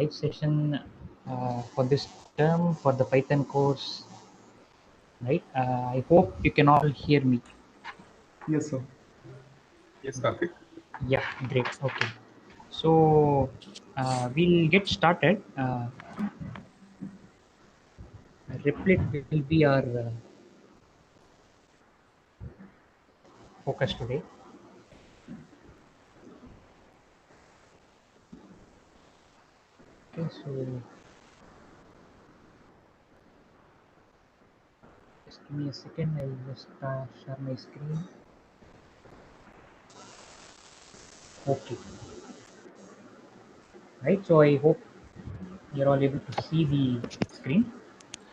live session for this term for the Python course, right? I hope you can all hear me. Yes, sir. Yes, Karthik. Yeah, great. Okay. So we'll get started. Replit will be our focus today. Okay, so just give me a second. I'll just share my screen. Okay. Right. So I hope you're all able to see the screen.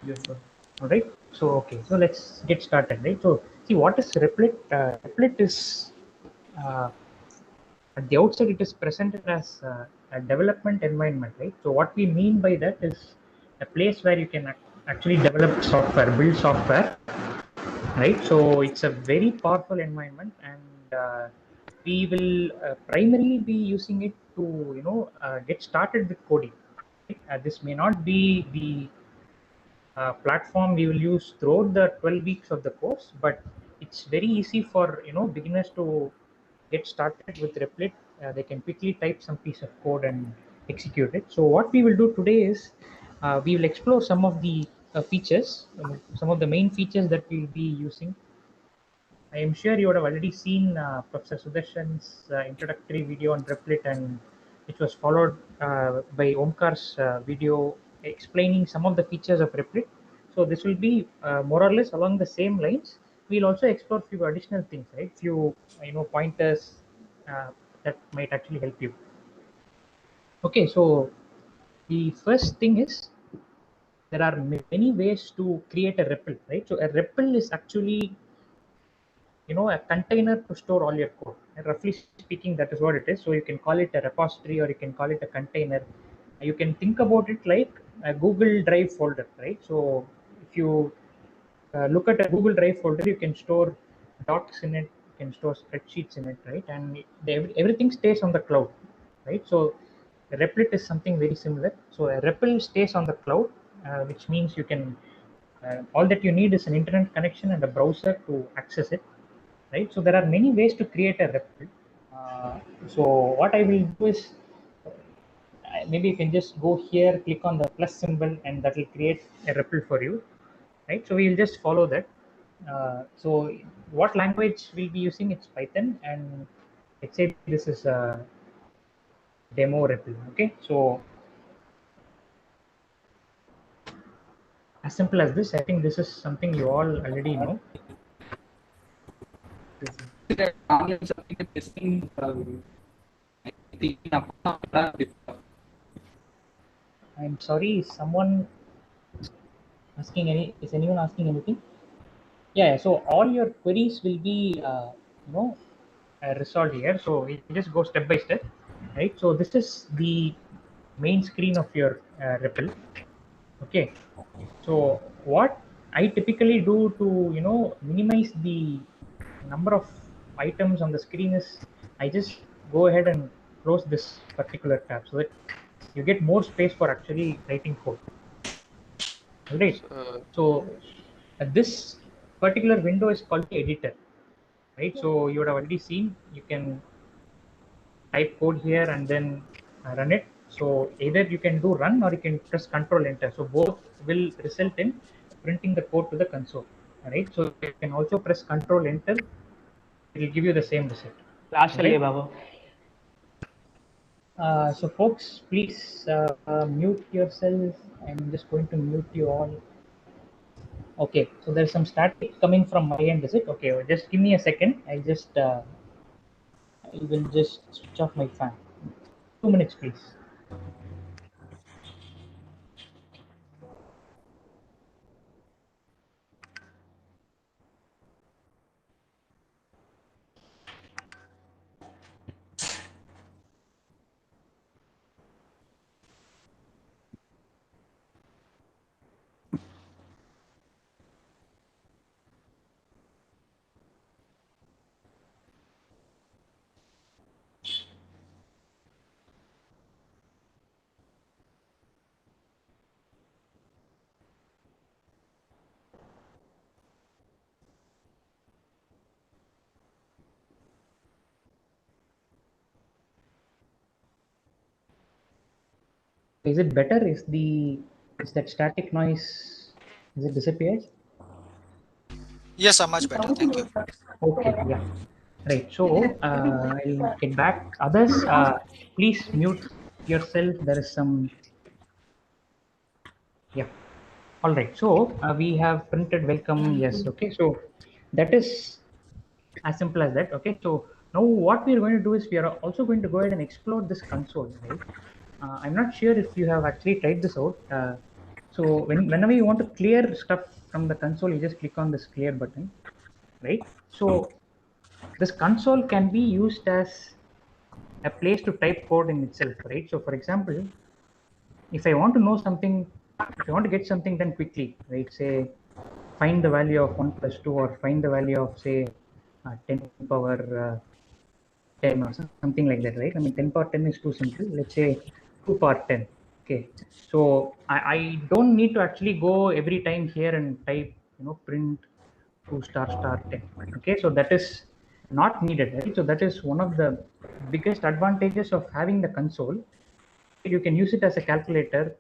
Yes, sir. All right. So okay. So let's get started. Right. So see, what is Replit? Replit is uh, at the outset it is presented as a development environment, right? So what we mean by that is a place where you can actually develop software, build software, right? So it's a very powerful environment, and we will primarily be using it to get started with coding, right? This may not be the platform we will use throughout the 12 weeks of the course, but it's very easy for beginners to get started with Replit. They can quickly type some piece of code and execute it. So what we will do today is we will explore some of the features, some of the main features that we'll be using. I am sure you would have already seen Professor Sudarshan's introductory video on Replit, and which was followed by Omkar's video explaining some of the features of Replit. So this will be more or less along the same lines. We'll also explore few additional things, right? Few pointers uh, that might actually help you. Okay, so the first thing is there are many ways to create a REPL, right? So a REPL is actually a container to store all your code, and roughly speaking that is what it is. So you can call it a repository or you can call it a container. You can think about it like a Google Drive folder, right? So if you look at a Google Drive folder, you can store docs in it, you can store spreadsheets in it, right? And everything stays on the cloud, right? So a Replit is something very similar. So a REPL stays on the cloud, which means you can all that you need is an internet connection and a browser to access it, right? So there are many ways to create a REPL. So what I will do is maybe you can just go here, click on the plus symbol, and that will create a REPL for you, right? So we will just follow that. So what language we'll be using? It's Python, and let's say this is a demo REPL. Okay, so as simple as this. I think this is something you all already know. Yes, sir. I'm sorry, is someone asking any? Is anyone asking anything? Yeah. So all your queries will be you know resolved here. So we just go step by step, right? So this is the main screen of your REPL. Okay. So what I typically do to minimize the number of items on the screen is I just go ahead and close this particular tab so that you get more space for actually writing code. All right. So, So this particular window is called the editor, right? So you would have already seen you can type code here and then run it. So either you can do run or you can press Control Enter. So both will result in printing the code to the console. All right. So you can also press Control Enter. It will give you the same result. Last All right. Baba. So folks, please mute yourself. I'm just going to mute you all. Okay. So there's some static coming from my end. Is it okay? Well, just give me a second. I will just switch off my fan. 2 minutes, please. Is it better? Is that static noise, is it disappeared? Yes, sir, much better. Thank you. Okay, yeah. Right. So I'll get back. Others, please mute yourself. There is some. Yeah. All right. So we have printed welcome. Yes. Okay. So that is as simple as that. Okay. So now what we are going to do is we are also going to go ahead and explore this console. Right. I'm not sure if you have actually tried this out. So whenever you want to clear stuff from the console, you just click on this clear button. Right. So this console can be used as a place to type code in itself, right? So for example, if I want to know something, if I want to get something done quickly, right, say find the value of 1 plus 2, or find the value of say 10 power 10 or something like that, right? I mean 10 power 10 is too simple. Let's say 2 power 10. Okay, so I don't need to actually go every time here and type, print 2 star star 10. Okay, so that is not needed, right? So that is one of the biggest advantages of having the console. You can use it as a calculator.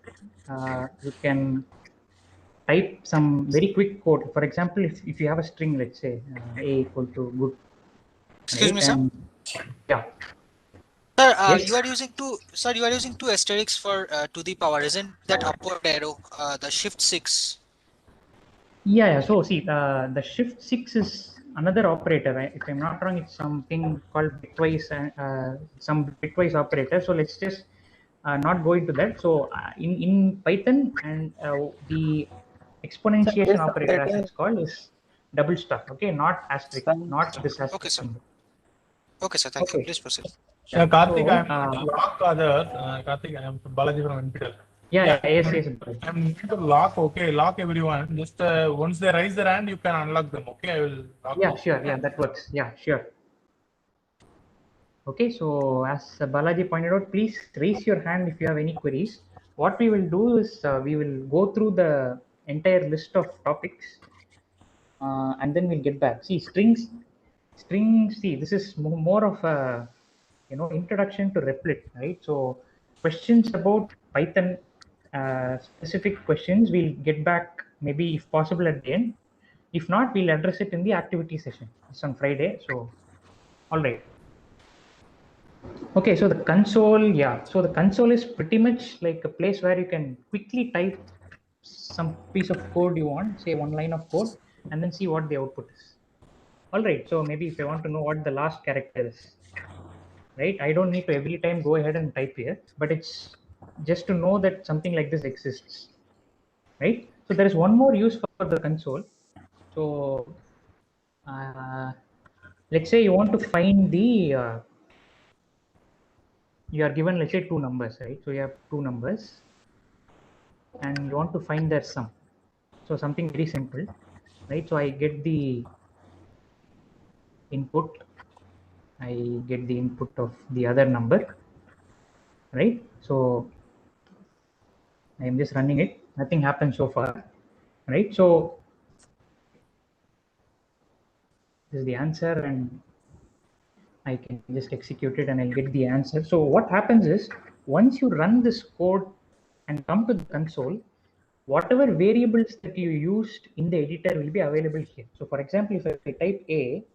You can type some very quick code. For example, if you have a string, let's say a equal to good, Excuse right? me, sir. And yeah, Sir, yes, you are using two. Sir, you are using two asterisks for to the power. Isn't that upward arrow? The shift 6. yeah, yeah. So see, the shift 6 is another operator, right? If I'm not wrong, it's something called bitwise, some bitwise operator. So let's just not go into that. So in Python, and the exponentiation operator, as it's called, is double star. Okay, not asterisk, not this Okay, asterisk sir. symbol. Okay, sir. Thank you. Okay, Please proceed. yeah. Karthik, So I'm lock other. Karthik, I'm Balaji from NPTEL. yeah, Yeah, yeah, yes, yes. Bharat. I'm need to lock. Okay, lock everyone. Just once they raise their hand, you can unlock them. Okay, I will lock Yeah, you. sure. Yeah, that works. Yeah, sure. Okay, so as Balaji pointed out, please raise your hand if you have any queries. What we will do is we will go through the entire list of topics, and then we'll get back. See, strings. See, this is more of a introduction to Replit, right? So questions about Python, specific questions, we'll get back maybe if possible at the end. If not, we'll address it in the activity session. It's on Friday, so all right. Okay, so the console, yeah. So the console is pretty much like a place where you can quickly type some piece of code you want, say one line of code, and then see what the output is. All right, so maybe if I want to know what the last character is, right? I don't need to every time go ahead and type here, but it's just to know that something like this exists, right? So there is one more use for the console. So uh, let's say you want to find the you are given, let's say, two numbers, right? So you have two numbers and you want to find their sum. So something very simple, right? So I get the input, I get the input of the other number, right? So I am just running it. Nothing happened so far, right? So this is the answer, and I can just execute it and I'll get the answer. So what happens is, once you run this code and come to the console, whatever variables that you used in the editor will be available here. So for example, if I type A,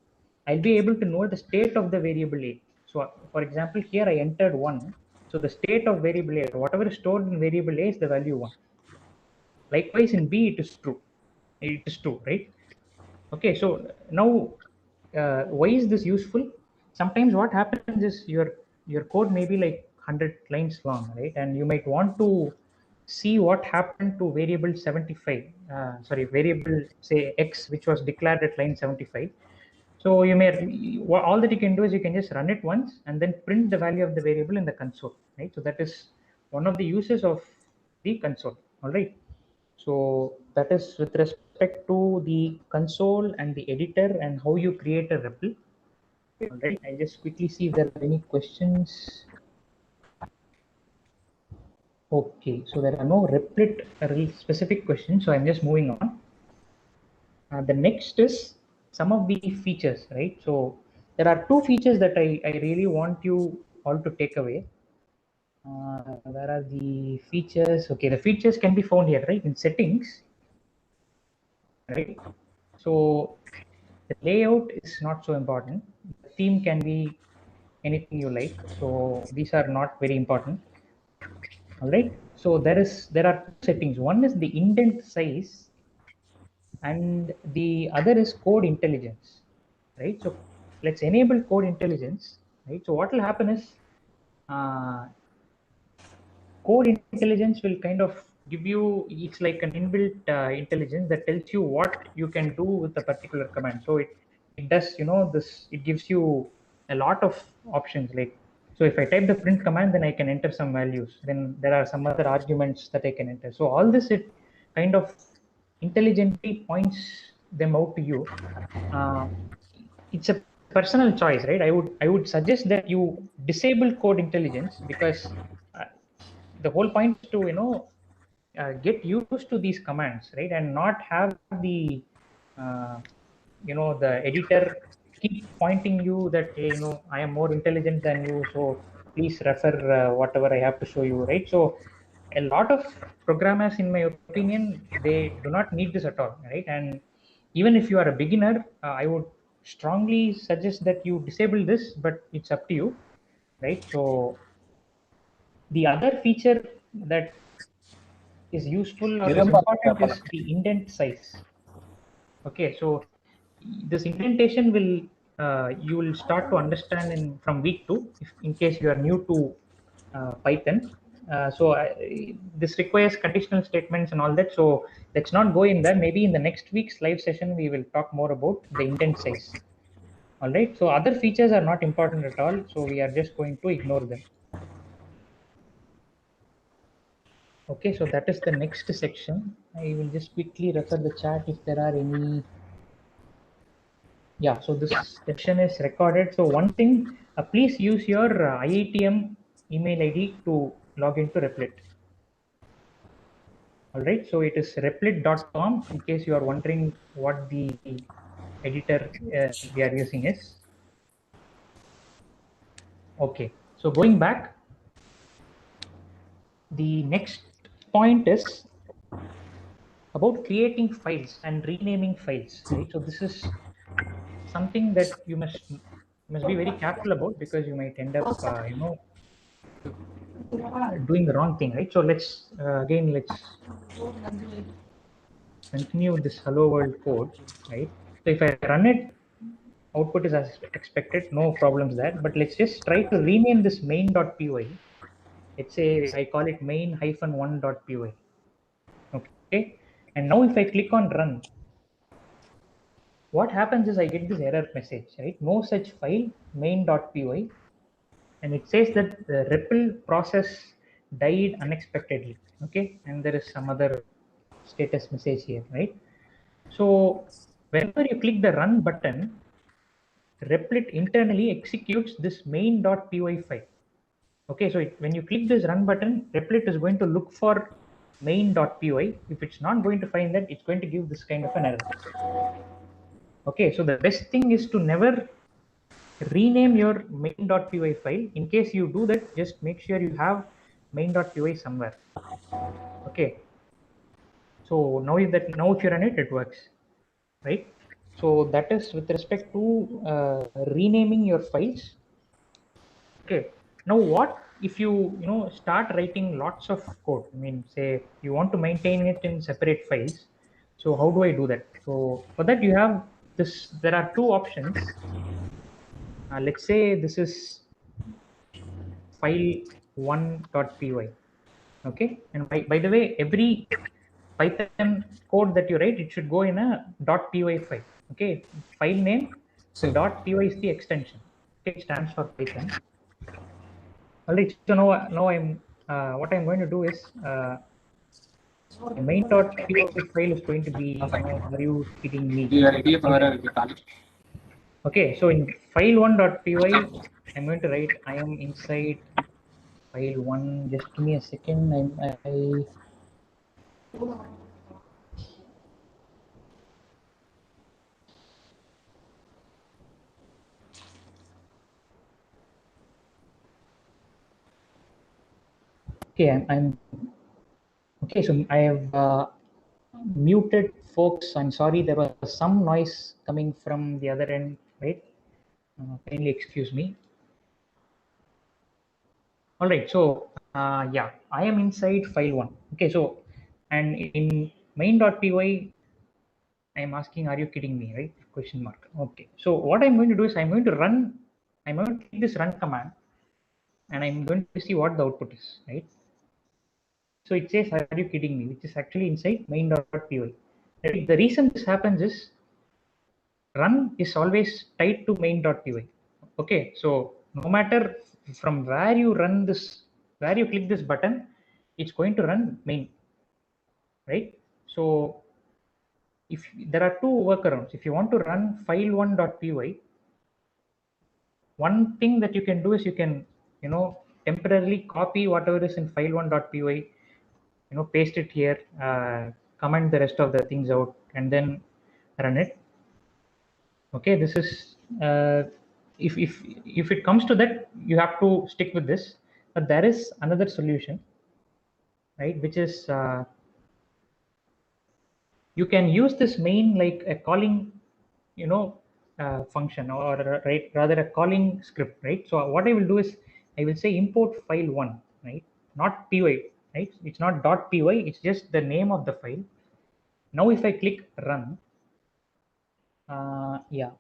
I'll be able to know the state of the variable A. So for example, here I entered 1. So the state of variable A, whatever is stored in variable A, is the value 1. Likewise in B, it is true. It is true, right? Okay, so now why is this useful? Sometimes what happens is your code may be like 100 lines long, right? And you might want to see what happened to variable 75. Sorry, variable say X, which was declared at line 75. So you may all that you can do is you can just run it once and then print the value of the variable in the console, right? So that is one of the uses of the console. All right. So that is with respect to the console and the editor and how you create a REPL. All right. I just quickly see if there are any questions. Okay, so there are no Replit specific questions, so I'm just moving on. The next is some of the features, right? So there are two features that I really want you all to take away. Where are the features? Okay, the features can be found here, right? In settings, right? So the layout is not so important. The theme can be anything you like. So these are not very important. All right. So there are two settings. One is the indent size, and the other is code intelligence, right? So let's enable code intelligence, right? So what will happen is uh, code intelligence will kind of give you, it's like an inbuilt intelligence that tells you what you can do with a particular command. So it does, this, it gives you a lot of options. Like, so if I type the print command, then I can enter some values, then there are some other arguments that I can enter. So all this, it kind of intelligently points them out to you. uh, it's a personal choice, right? I would suggest that you disable code intelligence, because uh, the whole point is to get used to these commands, right? And not have the uh, the editor keep pointing you that, hey, I am more intelligent than you, so please refer whatever I have to show you, right? So a lot of programmers, in my opinion, they do not need this at all, right? And even if you are a beginner, I would strongly suggest that you disable this, but it's up to you, right? So the other feature that is useful or is important is the indent size. Okay, so this indentation will, you will start to understand in from week 2, if in case you are new to Python. This requires conditional statements and all that, so let's not go in there. Maybe in the next week's live session we will talk more about the indent size. All right, so other features are not important at all, so we are just going to ignore them. Okay, so that is the next section. I will just quickly refer the chat if there are any. Yeah, so this section is recorded. So one thing, please use your IITM email ID to log into Replit. All right, so it is replit.com in case you are wondering what the editor we are using is. Okay, so going back, the next point is about creating files and renaming files, right? So this is something that you must be very careful about, because you might end up doing the wrong thing, right? So let's continue this hello world code, right? So if I run it, output is as expected, no problems there. But let's just try to rename this main.py. Let's say I call it main-1.py. Okay, and now if I click on run, what happens is I get this error message, right? No such file, main.py. And it says that the ripple process died unexpectedly. Okay, and there is some other status message here, right? So whenever you click the run button, Replit internally executes this main.py file. Okay, so when you click this run button, Replit is going to look for main.py. If it's not going to find that, it's going to give this kind of an error. Okay, so the best thing is to never rename your main.py file. In case you do that, just make sure you have main.py somewhere. Okay, so now if you run it, it works, right? So that is with respect to renaming your files. Okay, now what if you start writing lots of code? I mean, say you want to maintain it in separate files. So how do I do that? So for that you have this. There are two options. Let's say this is file1.py. Okay, and by the way, every Python code that you write, it should go in a .py file. Okay, file name .py is the extension. Okay, it stands for Python. All right, so now I'm what I'm going to do is the main.py file is going to be, are you kidding me? Okay, so in file1.py, I'm going to write I am inside file1. Just give me a second. I Okay, I'm okay. So I have muted folks. I'm sorry, there was some noise coming from the other end, right? Kindly excuse me. All right, so yeah, I am inside file one. Okay, so and in main.py, I am asking, are you kidding me, right? Question mark. Okay, so what I'm going to do is I'm going to take this run command, and I'm going to see what the output is, right? So it says, are you kidding me? Which is actually inside main.py. Right? The reason this happens is run is always tied to main.py. Okay, so no matter from where you run this, where you click this button, it's going to run main, right? So if there are two workarounds, if you want to run file1.py, one thing that you can do is you can, temporarily copy whatever is in file1.py, paste it here, comment the rest of the things out, and then run it. Okay, this is if it comes to that, you have to stick with this. But there is another solution, right? Which is you can use this main like a calling, function, or right, rather a calling script, right? So what I will do is I will say import file one, right? Not py, right? It's not .py. It's just the name of the file. Now if I click run, yeah,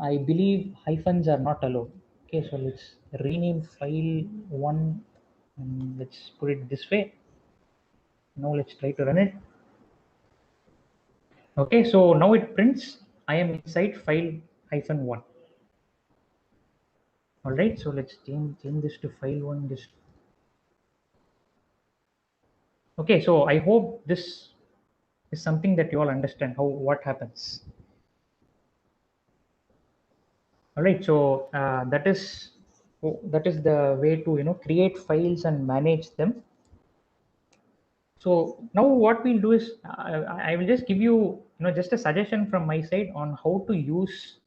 I believe hyphens are not allowed. Okay, so let's rename file one and let's put it this way. Now let's try to run it. Okay, so now it prints I am inside file -1. All right, so let's change this to file one. Just okay. So I hope this is something that you all understand how what happens. All right, so that is the way to create files and manage them. So now what we'll do is I will just give you just a suggestion from my side on uh, how to use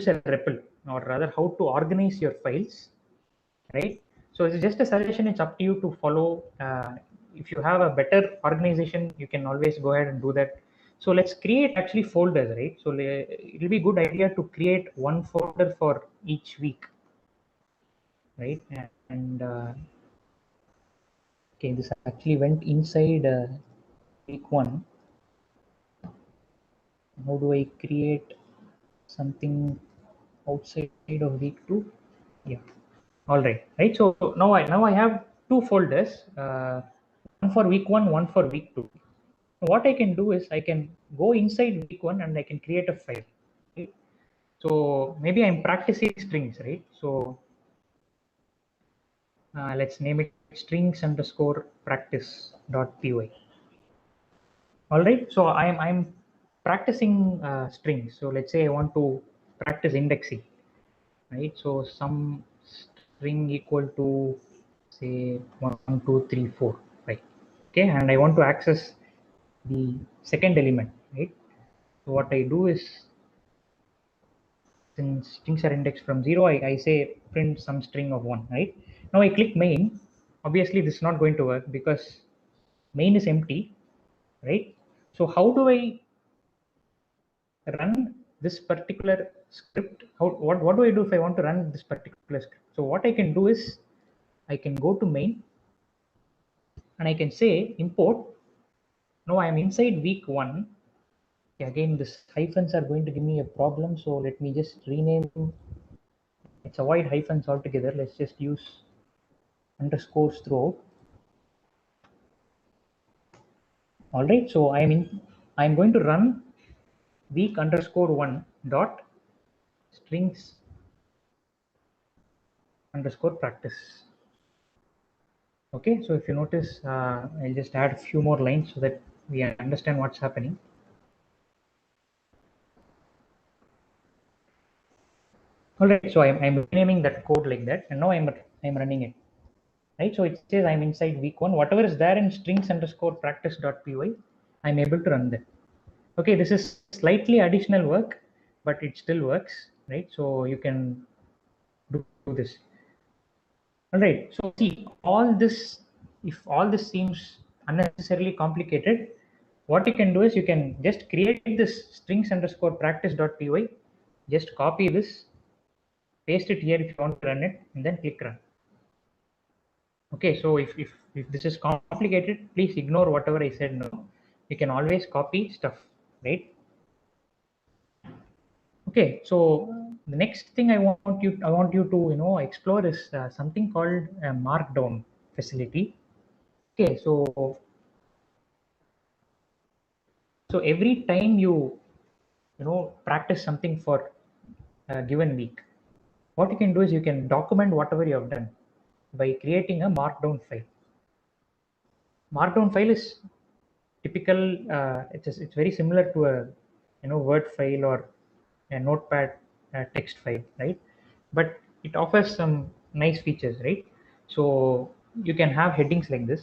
a REPL, or rather how to organize your files, right? So it's just a suggestion. It's up to you to follow. If you have a better organization, you can always go ahead and do that. So let's create actually folders, right? So it'll be a good idea to create one folder for each week, right? And okay, this actually went inside week one. How do I create something outside of week two? Yeah. All right. Right. So now I have two folders, one for week one, one for week two. What I can do is I can go inside week one and I can create a file. Right? So maybe I'm practicing strings, right? So let's name it strings underscore practice.py. All right. So I'm practicing strings. So let's say I want to practice indexing, right? So some string equal to say 1, 2, 3, 4, right? Okay, and I want to access the second element, right? So what I do is, since strings are indexed from 0, I say print some string of 1, right? Now I click main. Obviously this is not going to work because main is empty, right? So how do I run this particular script? What do I do if I want to run this particular script? So what I can do is I can go to main and I can say import. Now I am inside week one. Okay, again, this hyphens are going to give me a problem. So let me just rename. Let's avoid hyphens altogether. Let's just use underscores throughout. All right. So I'm going to run week underscore one dot strings underscore practice. Okay. So if you notice, I'll just add a few more lines so that we understand what's happening. All right. So I'm renaming that code like that, and now I'm running it. Right, so it says I'm inside week one. Whatever is there in strings underscore practice.py, I'm able to run that. Okay, this is slightly additional work, but it still works, right? So you can do this. All right. So see, all this, if all this seems unnecessarily complicated, what you can do is you can just create this strings underscore practice.py, just copy this, paste it here if you want to run it, and then click run. Okay, so if this is complicated, please ignore whatever I said now. You can always copy stuff, right? Okay, so the next thing I want you to explore is something called a markdown facility. Okay, so every time you practice something for a given week, what you can do is you can document whatever you have done by creating a markdown file. Markdown file is typical. It's very similar to a Word file or a Notepad text file, right? But it offers some nice features, right? So you can have headings like this,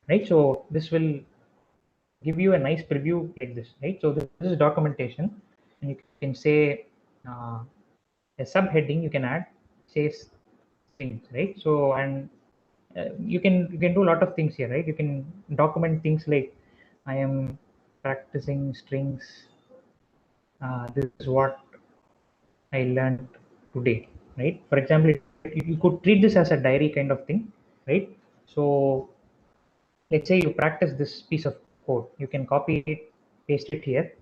right? So this will give you a nice preview like this, right? So this is documentation, and you can say a subheading you can add says things, right? So and you can do a lot of things here, right? You can document things like I am practicing strings. This is what I learned today, right? For example, you could treat this as a diary kind of thing, right? So let's say you practice this piece of code, you can copy it, paste it here,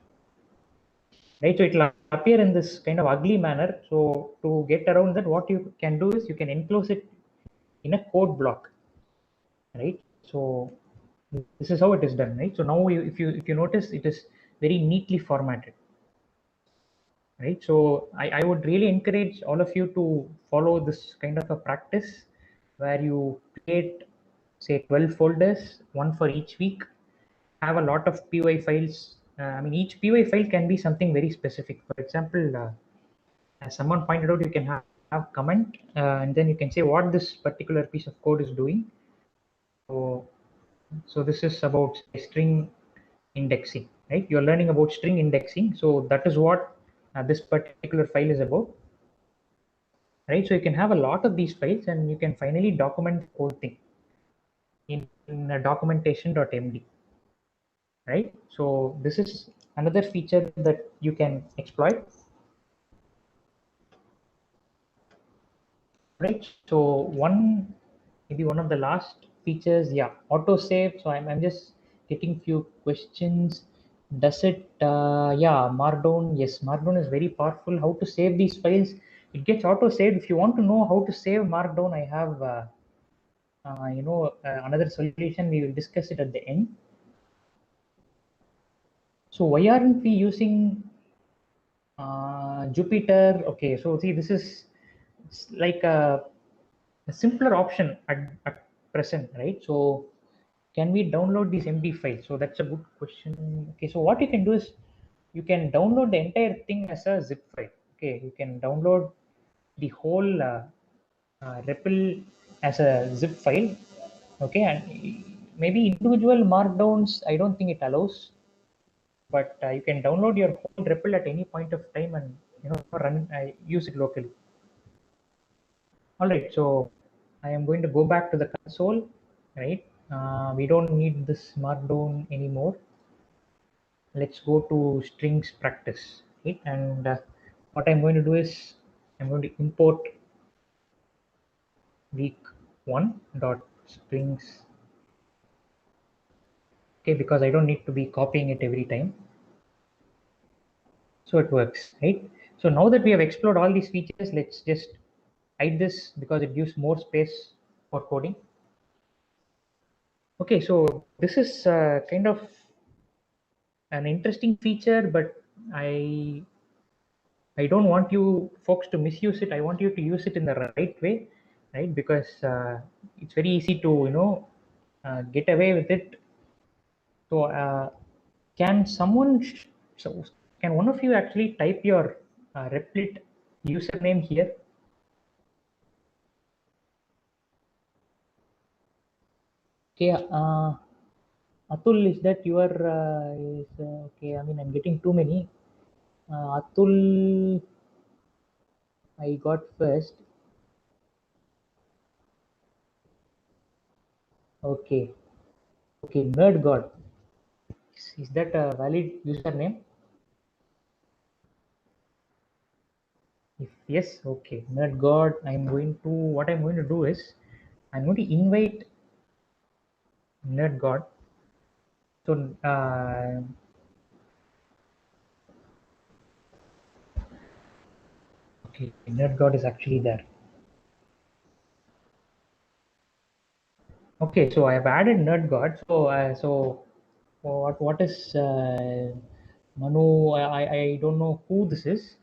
right? So it will appear in this kind of ugly manner. So to get around that, what you can do is you can enclose it in a code block, right? So this is how it is done, right? So now if you notice, it is very neatly formatted, right? So I would really encourage all of you to follow this kind of a practice where you create say 12 folders, one for each week, have a lot of py files. I mean, each py file can be something very specific. For example, as someone pointed out, you can have comment, and then you can say what this particular piece of code is doing. So this is about string indexing, right? You're learning about string indexing, so that is what this particular file is about, right? So you can have a lot of these files, and you can finally document the whole thing in a documentation.md, right? So this is another feature that you can exploit, right? So maybe one of the last features, yeah, auto save. So I'm just getting few questions. Does it yeah, markdown, yes, markdown is very powerful. How to save these files? It gets auto saved. If you want to know how to save markdown, I have another solution. We will discuss it at the end. So why aren't we using Jupyter? Okay, so see, this is like a simpler option at present, right? So can we download these MD files? So that's a good question. Okay, so what you can do is you can download the entire thing as a zip file. Okay, you can download the whole REPL as a zip file. Okay, and maybe individual markdowns, I don't think it allows, but you can download your whole REPL at any point of time and run use it locally. All right, so I am going to go back to the console, right? We don't need this markdown anymore. Let's go to strings practice, right? And what I'm going to do is I'm going to import week one dot strings, okay, because I don't need to be copying it every time. So it works, right? So now that we have explored all these features, let's just hide this because it gives more space for coding. Okay, so this is kind of an interesting feature, but I don't want you folks to misuse it. I want you to use it in the right way, right? Because it's very easy to get away with it. So can someone so can one of you actually type your Replit username here? Okay, Atul, is that your is okay? I mean, I'm getting too many. Atul, I got first. Okay. Okay, Nerd God. Is that a valid username? If yes, okay. Nerd God, what I'm going to do is I'm going to invite Nerd God. So okay, Nerd God is actually there. Okay, so I have added Nerd God. So what is Manu? I don't know who this is.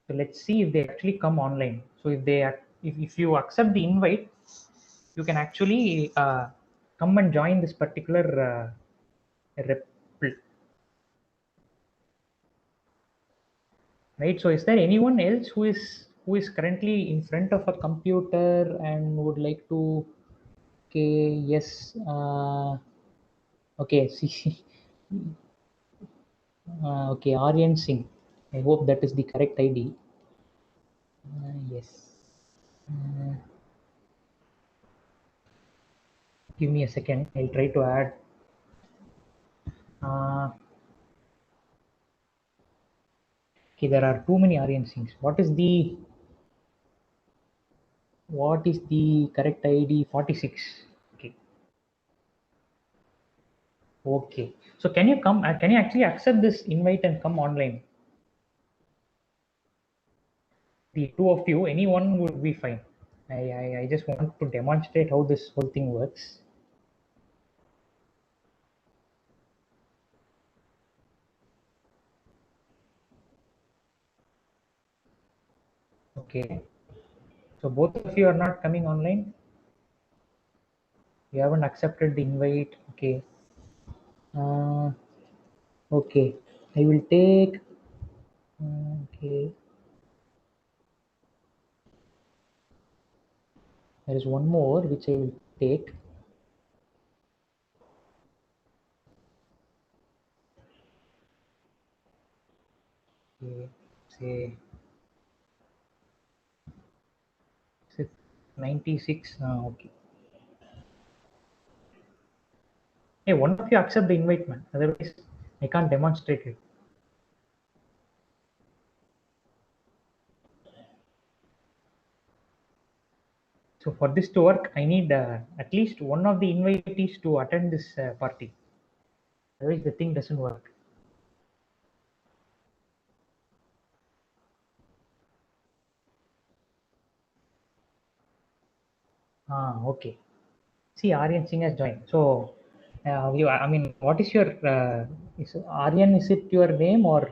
So let's see if they actually come online. So if you accept the invite, you can actually come and join this particular Replit, right? So is there anyone else who is currently in front of a computer and would like to? Okay, yes. Okay, see. Okay, Aryan Singh. I hope that is the correct ID. Yes. Uh, Give me a second. I'll try to add. Uh, okay, there are too many Aryan Singhs. What is the correct ID? 46. Okay. Okay. So can you come? Can you actually accept this invite and come online? The two of you, anyone would be fine. I just want to demonstrate how this whole thing works. Okay. So both of you are not coming online. You haven't accepted the invite. Okay. Uh, okay. I will take. Okay. There is one more which I will take. Okay. Say 96. Okay. Hey, one of you accept the invite, man. Otherwise, I can't demonstrate it. So for this to work, I need at least one of the invitees to attend this party. Otherwise, the thing doesn't work. Okay. See, Aryan Singh has joined. So, I mean, what is your, Aryan, is it your name or?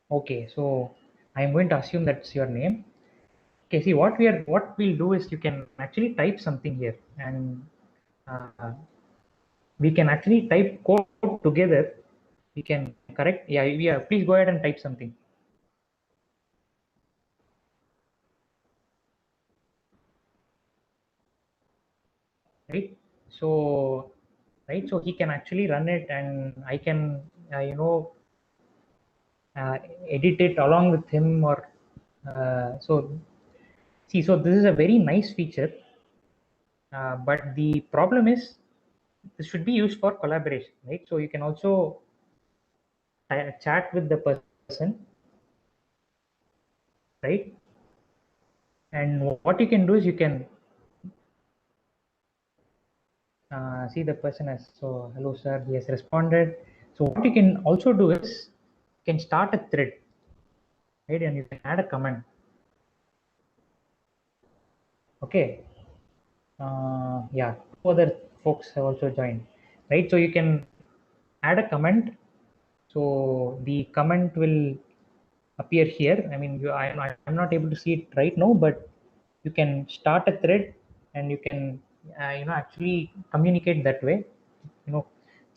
Okay, so I'm going to assume that's your name. Okay, see, what we'll do is you can actually type something here and uh, we can actually type code together. We can correct. Yeah, yeah, please go ahead and type something. Right. So, right. So he can actually run it and I can, uh, edit it along with him or, so see, so this is a very nice feature, but the problem is this should be used for collaboration, right? So you can also chat with the person, right? And what you can do is you can see the person as, so hello sir, he has responded. So what you can also do is you can start a thread, right? And you can add a comment. Okay. Yeah, two other folks have also joined, right? So you can add a comment. So the comment will appear here. I mean, I'm not able to see it right now, but you can start a thread and you can, actually communicate that way. You know,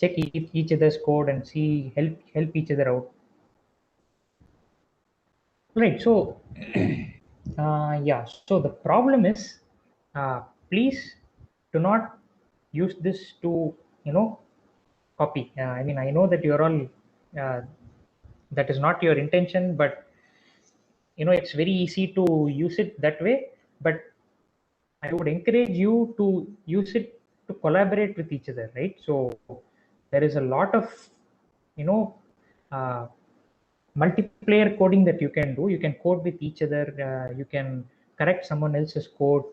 check each other's code and see, help each other out. Right. So, yeah. So the problem is, please do not use this to, you know, copy. I mean, I know that you're all, that is not your intention, but it's very easy to use it that way. But I would encourage you to use it to collaborate with each other, right? So there is a lot of, you know, uh, multiplayer coding that you can do. You can code with each other. You can correct someone else's code.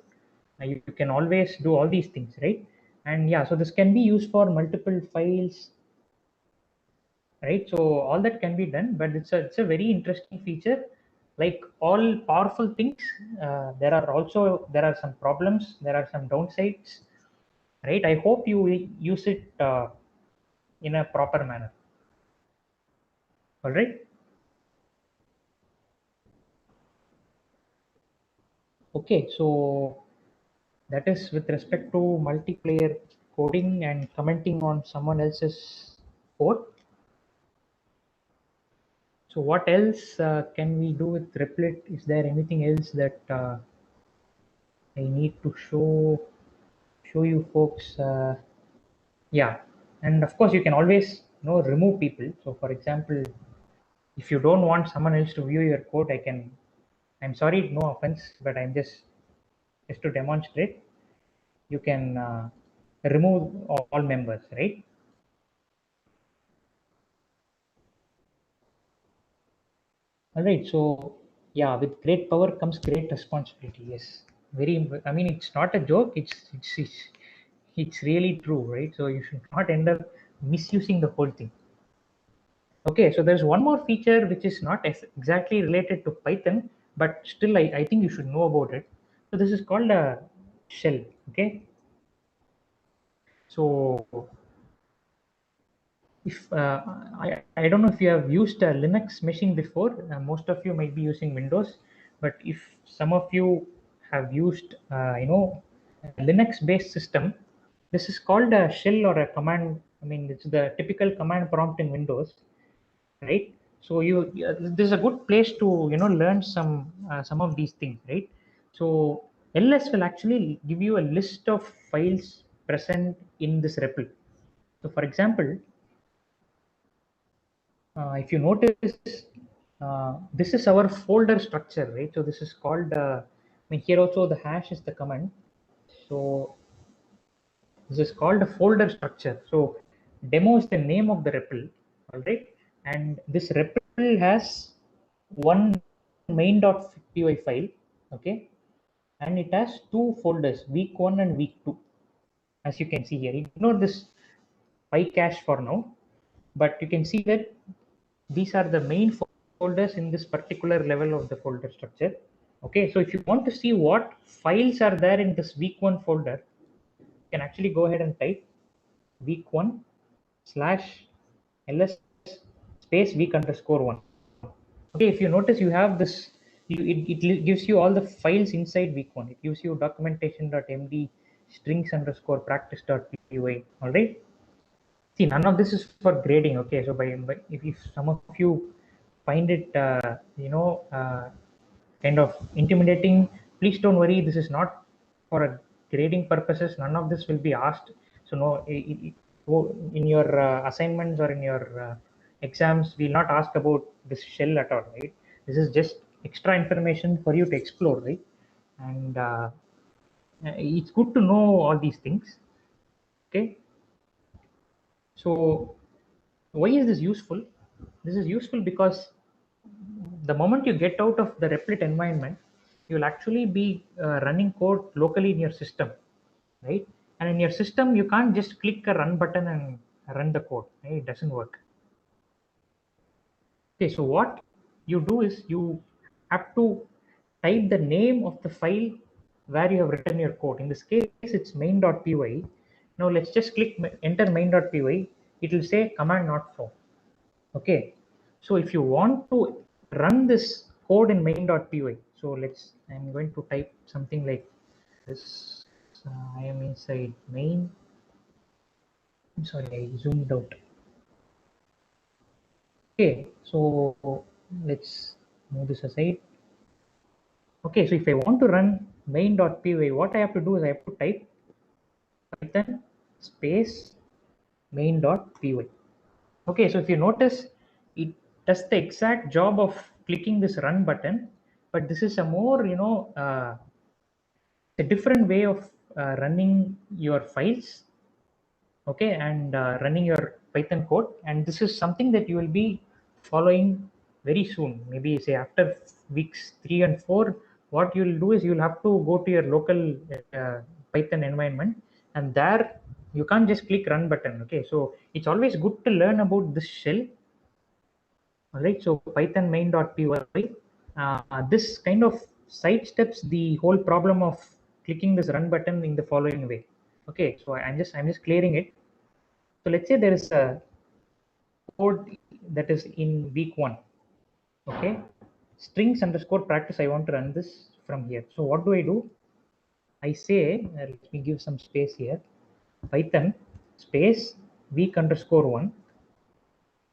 You can always do all these things, right? And yeah, so this can be used for multiple files, right? So all that can be done, but it's a very interesting feature. Like all powerful things, there are some problems, there are some downsides, right? I hope you will use it in a proper manner. All right. Okay, so that is with respect to multiplayer coding and commenting on someone else's code. So what else can we do with Replit? Is there anything else that I need to show you folks? Yeah, and of course you can always remove people. So for example, if you don't want someone else to view your code, I'm sorry, no offense, but I'm just to demonstrate. You can remove all members, right? All right. So yeah, with great power comes great responsibility. Yes, very. I mean, it's not a joke. It's really true, right? So you should not end up misusing the whole thing. Okay. So there's one more feature which is not exactly related to Python, but still I think you should know about it. So this is called a shell. Okay. So if I don't know if you have used a Linux machine before, most of you might be using Windows, but if some of you have used a Linux based system, this is called a shell or a command. I mean, it's the typical command prompt in Windows, right? So this is a good place to learn some of these things, right? So ls will actually give you a list of files present in this REPL. So for example, if you notice, this is our folder structure, right? So this is called, I mean, here also the hash is the command. So this is called a folder structure. So demo is the name of the REPL, all right? And this REPL has one main.py file, okay? And it has two folders, week 1 and week 2, as you can see here. Ignore this PyCache for now, but you can see that these are the main folders in this particular level of the folder structure. Okay, so if you want to see what files are there in this week 1 folder, you can actually go ahead and type week 1 slash ls space week underscore 1. Okay, if you notice, you have this, it gives you all the files inside week 1. It gives you documentation.md strings underscore practice.py. All right. See, none of this is for grading. Okay, so by if some of you find it, kind of intimidating, please don't worry. This is not for a grading purposes. None of this will be asked. So no, in your assignments or in your exams, we'll not ask about this shell at all, right? This is just extra information for you to explore, right? And it's good to know all these things. Okay. So why is this useful? This is useful because the moment you get out of the Replit environment, you'll actually be running code locally in your system, right? And in your system, you can't just click a run button and run the code, right? It doesn't work. Okay, so what you do is you have to type the name of the file where you have written your code. In this case, it's main.py. Now let's just click enter main.py. It will say command not found. Okay, so if you want to run this code in main.py, so I'm going to type something like this. I am inside main. I'm sorry, I zoomed out. Okay, so let's move this aside. Okay, so if I want to run main.py, what I have to do is I have to type Python space main.py. Okay, so if you notice, it does the exact job of clicking this run button, but this is a more, a different way of running your files, okay, and running your Python code. And this is something that you will be following very soon, maybe say after weeks 3 and 4. What you'll do is you'll have to go to your local uh, Python environment, and there you can't just click run button. Okay, so it's always good to learn about this shell. All right, so Python main.py, this kind of sidesteps the whole problem of clicking this run button in the following way. Okay, so I'm just clearing it. So let's say there is a code that is in week 1. Okay, strings underscore practice. I want to run this from here. So what do? I say, let me give some space here. Python space week underscore 1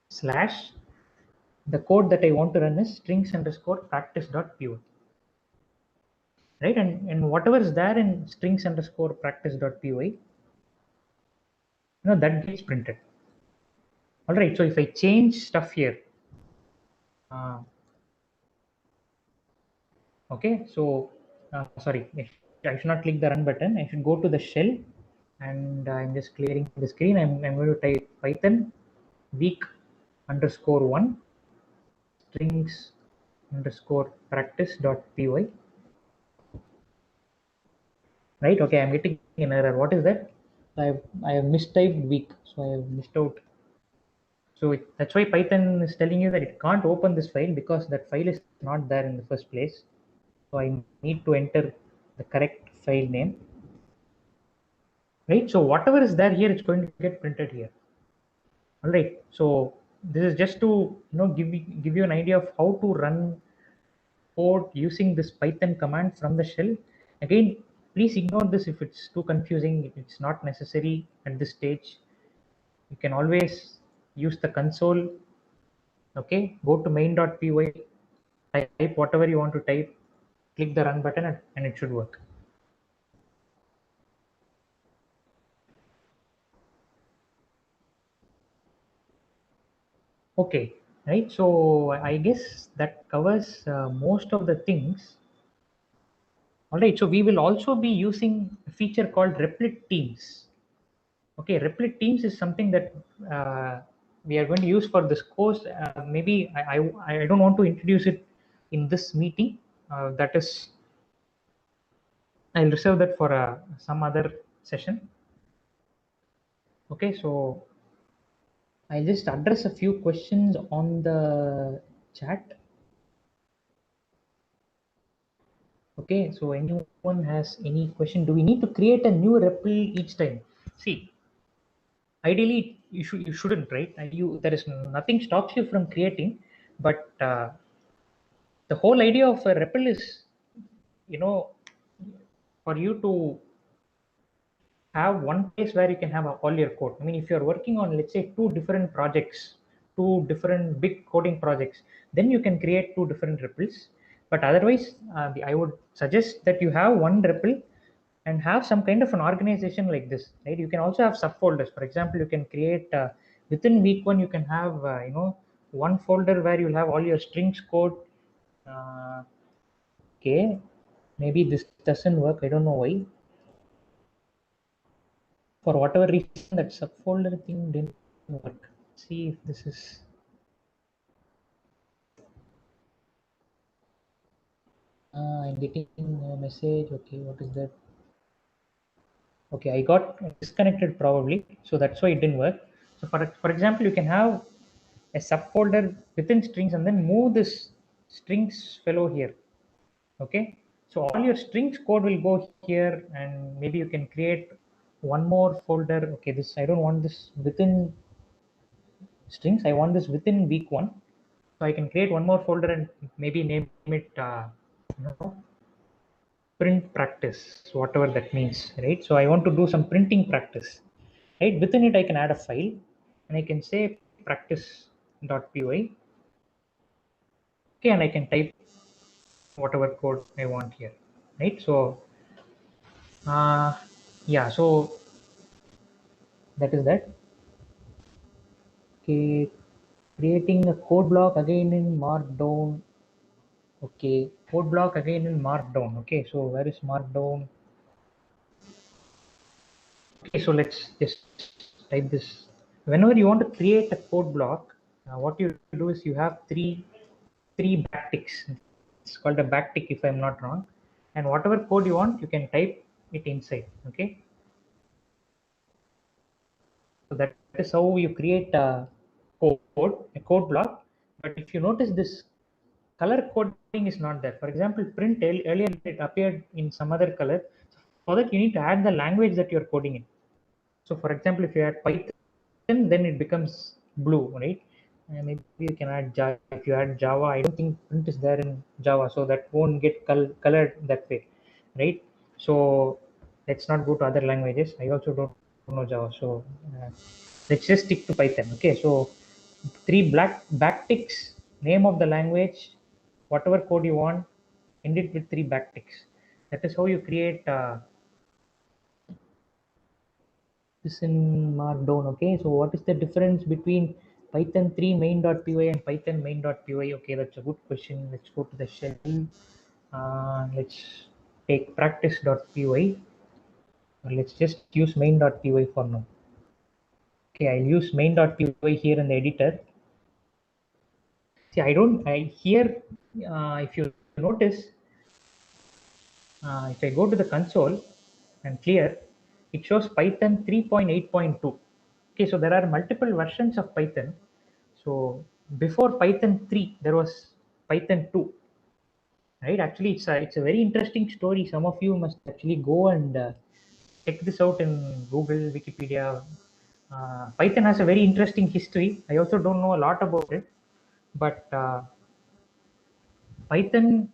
slash the code that I want to run is strings underscore practice.py. Right, and whatever is there in strings underscore practice.py, that gets printed. All right, so if I change stuff here, uh, okay, so sorry, I should not click the run button. I should go to the shell, and I'm just clearing the screen. I'm going to type Python week underscore 1 strings underscore practice.py. Right, okay, I'm getting an error. What is that? I have mistyped week, so I have missed out. So that's why Python is telling you that it can't open this file because that file is not there in the first place. So I need to enter the correct file name. Right, so whatever is there here, it's going to get printed here. All right, so this is just to give you an idea of how to run code using this Python command from the shell. Again, please ignore this if it's too confusing. It's not necessary at this stage. You can always use the console. Okay, go to main.py, type whatever you want to type, click the run button, and it should work. Okay, right, so I guess that covers most of the things. All right, so we will also be using a feature called Replit Teams. Okay, Replit Teams is something that we are going to use for this course. Maybe I don't want to introduce it in this meeting. That is, I'll reserve that for some other session. Okay, so I'll just address a few questions on the chat. Okay, so anyone has any question? Do we need to create a new REPL each time? See, ideally you shouldn't, right? There is nothing stops you from creating, but the whole idea of a REPL is, you know, for you to have one place where you can have all your code. I mean, if you're working on, let's say, two different projects, two different big coding projects, then you can create two different REPLs. But otherwise, I would suggest that you have one REPL and have some kind of an organization like this, right? You can also have subfolders. For example, you can create within week 1, you can have, one folder where you'll have all your strings code. Okay, maybe this doesn't work. I don't know why. For whatever reason, that subfolder thing didn't work. See if this is. I'm getting a message. Okay, what is that? Okay, I got disconnected probably, so that's why it didn't work. So for example, you can have a subfolder within strings and then move this strings fellow here. Okay, so all your strings code will go here, and maybe you can create one more folder. Okay, this I don't want this within strings. I want this within week 1. So I can create one more folder and maybe name it print practice, whatever that means, right? So I want to do some printing practice, right? Within it I can add a file, and I can say practice.py. Okay, and I can type whatever code I want here, right? So yeah, so that is that. Okay, creating a code block again in markdown. Okay, code block again in markdown. Okay, so where is markdown? Okay, so let's just type this. Whenever you want to create a code block, what you do is you have three backticks. It's called a backtick if I'm not wrong. And whatever code you want, you can type it inside. Okay, so that is how you create a code block. But if you notice, this color coding is not there. For example, print earlier it appeared in some other color. For that, you need to add the language that you're coding in. So for example, if you add Python, then it becomes blue, right? And maybe you can add Java. If you add Java, I don't think print is there in Java, so that won't get colored that way, right? So let's not go to other languages. I also don't know Java, so let's just stick to Python. Okay, so three black backticks, name of the language, whatever code you want, end it with thrry backticks. That is how you create. This in markdown. Okay, so what is the difference between python 3 main.py and python main.py? Okay, that's a good question. Let's go to the shell. Let's take practice.py, or let's just use main.py for now. Okay, I'll use main.py here in the editor. See, I here, if you notice, if I go to the console and clear, it shows Python 3.8.2. Okay, so there are multiple versions of Python. So before Python 3, there was Python 2, right? Actually, it's a very interesting story. Some of you must actually go and check this out in Google, Wikipedia. Python has a very interesting history. I also don't know a lot about it, but Python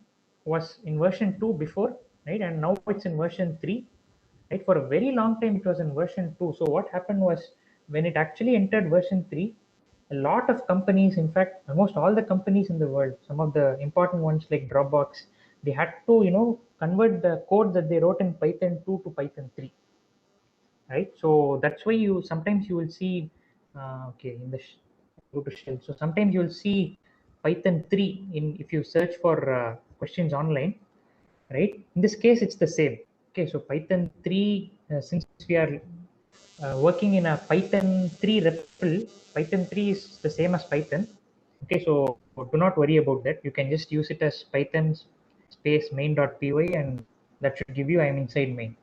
was in version 2 before, right? And now it's in version 3, right? For a very long time, it was in version 2. So what happened was, when it actually entered version 3, a lot of companies, in fact, almost all the companies in the world, some of the important ones like Dropbox, they had to, convert the code that they wrote in Python 2 to Python 3, right? So that's why you sometimes you will see, okay, in the go to shell. So sometimes you will see Python 3 in, if you search for questions online, right? In this case, it's the same. Okay, so Python 3, since we are working in a Python 3 REPL, Python 3 is the same as Python. Okay, so do not worry about that. You can just use it as Python space main.py, and that should give you I'm inside main.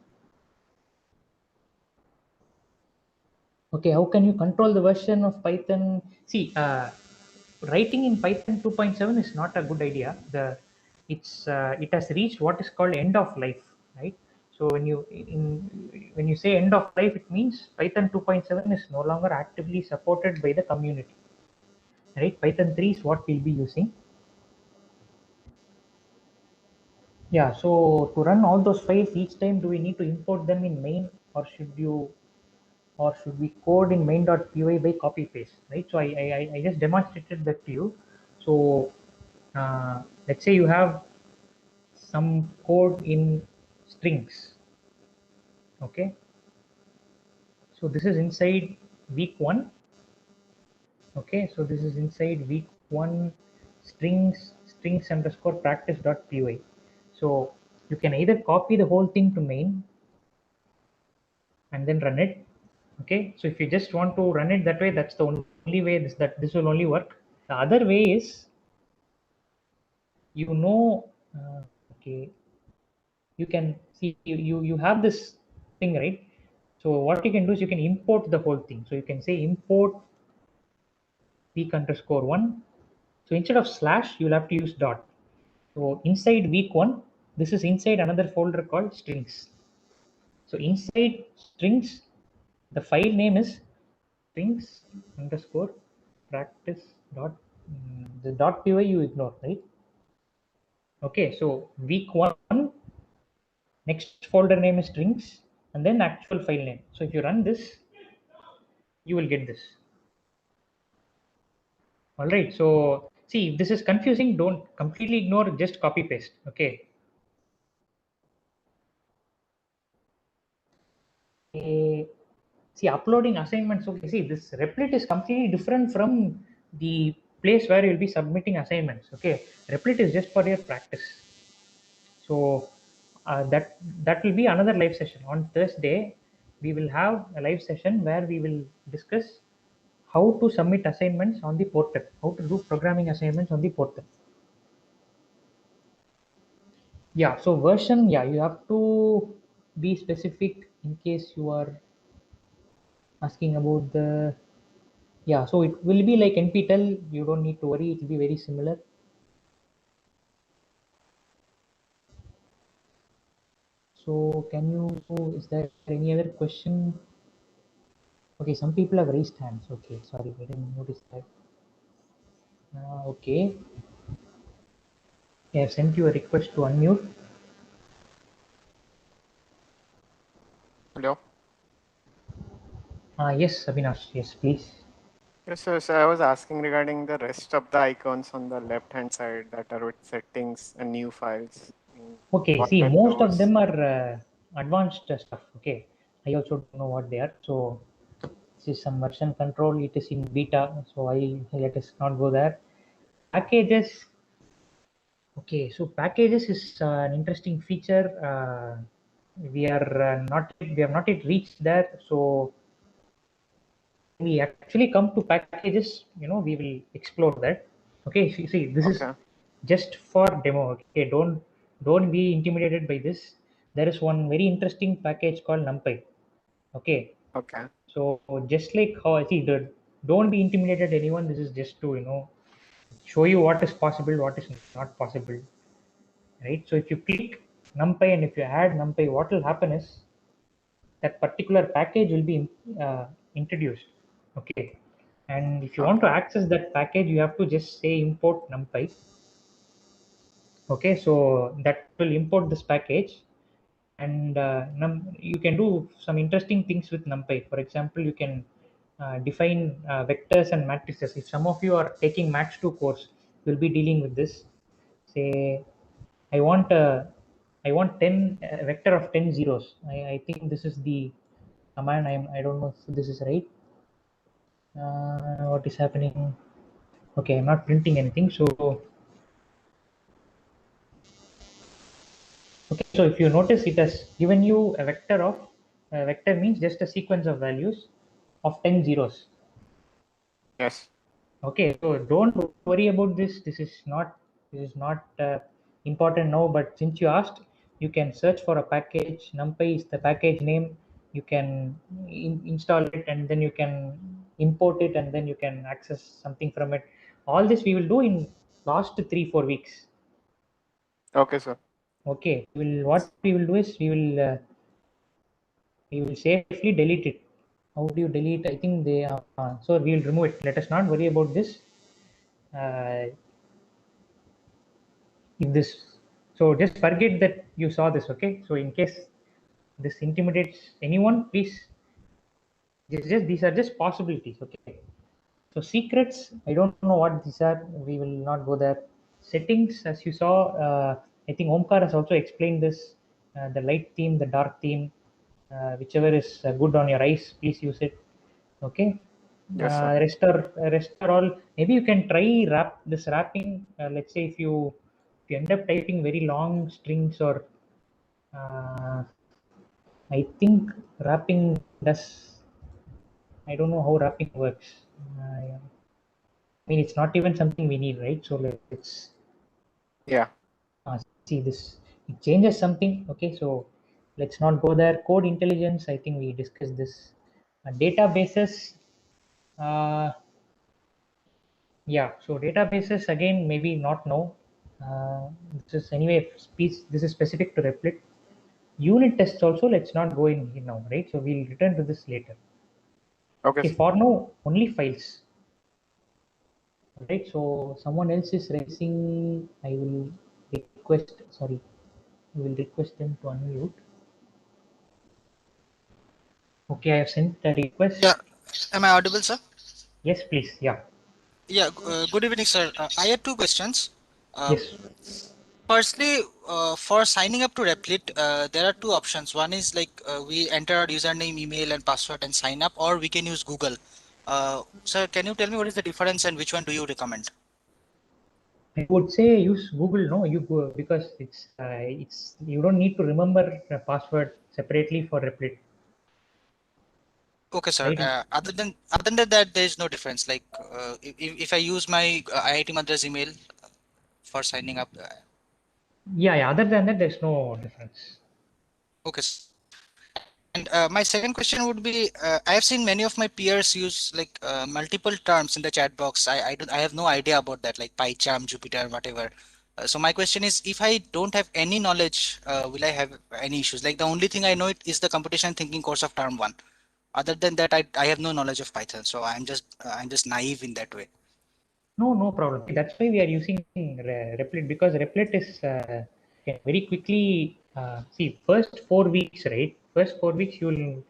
Okay, how can you control the version of Python? See, writing in Python 2.7 is not a good idea. It has reached what is called end of life, right? So when you say end of life, it means Python 2.7 is no longer actively supported by the community, right? Python 3 is what we'll be using. Yeah. So to run all those files each time, do we need to import them in main, or should we code in main.py by copy paste, right? So I just demonstrated that to you. So let's say you have some code in strings. Okay, so this is inside week 1. Okay, so this is inside week 1 strings underscore practice.py. So you can either copy the whole thing to main and then run it. Okay, so if you just want to run it that way, that's the only way this will only work. The other way is, you know, okay, you can see, you have this thing, right? So what you can do is you can import the whole thing. So you can say import week underscore 1. So instead of slash, you'll have to use dot. So inside week 1, this is inside another folder called strings. So inside strings, the file name is strings underscore practice dot, the dot py you ignore, right? Okay, so week 1, next folder name is strings, and then actual file name. So if you run this, you will get this. All right, so see, if this is confusing, don't completely ignore, just copy paste. Okay. See, uploading assignments. Okay, see, this Replit is completely different from the place where you'll be submitting assignments. Okay, Replit is just for your practice. So that will be another live session on Thursday. We will have a live session where we will discuss how to submit assignments on the portal, how to do programming assignments on the portal. Yeah, so version, yeah, you have to be specific in case you are asking about the, yeah, so it will be like NPTEL, you don't need to worry, it will be very similar. So can you, is there any other question? Okay, some people have raised hands. Okay, sorry, I didn't notice that. Okay, I have sent you a request to unmute. Hello. Yes, Avinash, yes, please. Yes, so I was asking regarding the rest of the icons on the left-hand side that are with settings and new files. Okay, What see, are most of those? them are advanced stuff. Okay, I also don't know what they are. So this is some version control. It is in beta, so I let us not go there. Packages. Okay, so packages is an interesting feature. We have not yet reached there. So we actually come to packages, we will explore that. Okay, see, this is Okay. just for demo. Okay, don't be intimidated by this. There is one very interesting package called NumPy. Okay, Okay. so just like how I see the, don't be intimidated anyone. This is just to show you what is possible, what is not possible, right? So if you click NumPy and if you add NumPy, what will happen is that particular package will be introduced. Okay, and if you want to Okay. access that package, you have to just say import NumPy. Okay, so that will import this package, and you can do some interesting things with NumPy. For example, you can define vectors and matrices. If some of you are taking Max 2 course, you'll be dealing with this. Say, I want I want 10 vector of 10 zeros. I think this is the command. I don't know if this is right. What is happening? Okay, I'm not printing anything. So okay, so if you notice, it has given you a vector of vector means just a sequence of values of 10 zeros. Yes. Okay, so don't worry about this. This is not important now. But since you asked, you can search for a package. NumPy is the package name. You can install it, and then you can import it, and then you can access something from it. All this we will do in last 3-4 weeks. Okay, sir. Okay, what we will do is we will safely delete it. How do you delete? I think they are so we will remove it. Let us not worry about this. If this, so just forget that you saw this. Okay, so in case this intimidates anyone, please, just these are just possibilities. Okay, so secrets, I don't know what these are. We will not go there. Settings, as you saw, I think Omkar has also explained this. The light theme, the dark theme, whichever is good on your eyes, please use it. Okay, Yes, sir. rest are all. Maybe you can try wrapping. Let's say if you end up typing very long strings, or uh, I think wrapping does. I don't know how wrapping works. Yeah. I mean, it's not even something we need, right? So let's Yeah. see this. It changes something. Okay, so let's not go there. Code intelligence. I think we discussed this. Databases. Uh, Yeah, so databases again, maybe not now. This is anyway, this is specific to Replit. Unit tests also, let's not go in here now, right? So we'll return to this later. Okay, Okay, sir. for now, only files, right? So someone else is raising, I will request, sorry, I will request them to unmute. Okay, I have sent the request. Yeah. Am I audible, sir? Yes, please. Yeah. Yeah. Good evening, sir. I had two questions. Um, Yes. Firstly, for signing up to Replit, there are two options. One is like we enter our username, email, and password and sign up, or we can use Google. Sir, can you tell me what is the difference and which one do you recommend? I would say use Google. No, you go because it's you don't need to remember a password separately for Replit, Okay, sir. right? Other than that, there is no difference. Like if I use my IIT Madras email for signing up. Yeah, yeah. Other than that, there's no difference. Okay. And my second question would be, I have seen many of my peers use like multiple terms in the chat box. I have no idea about that, like PyCharm, Jupyter, whatever. So my question is, if I don't have any knowledge, will I have any issues? Like the only thing I know it is the computation thinking course of term one. Other than that, I have no knowledge of Python, so I'm just naive in that way. No, no problem. That's why we are using Replit because Replit is can very quickly see first 4 weeks, right? First 4 weeks you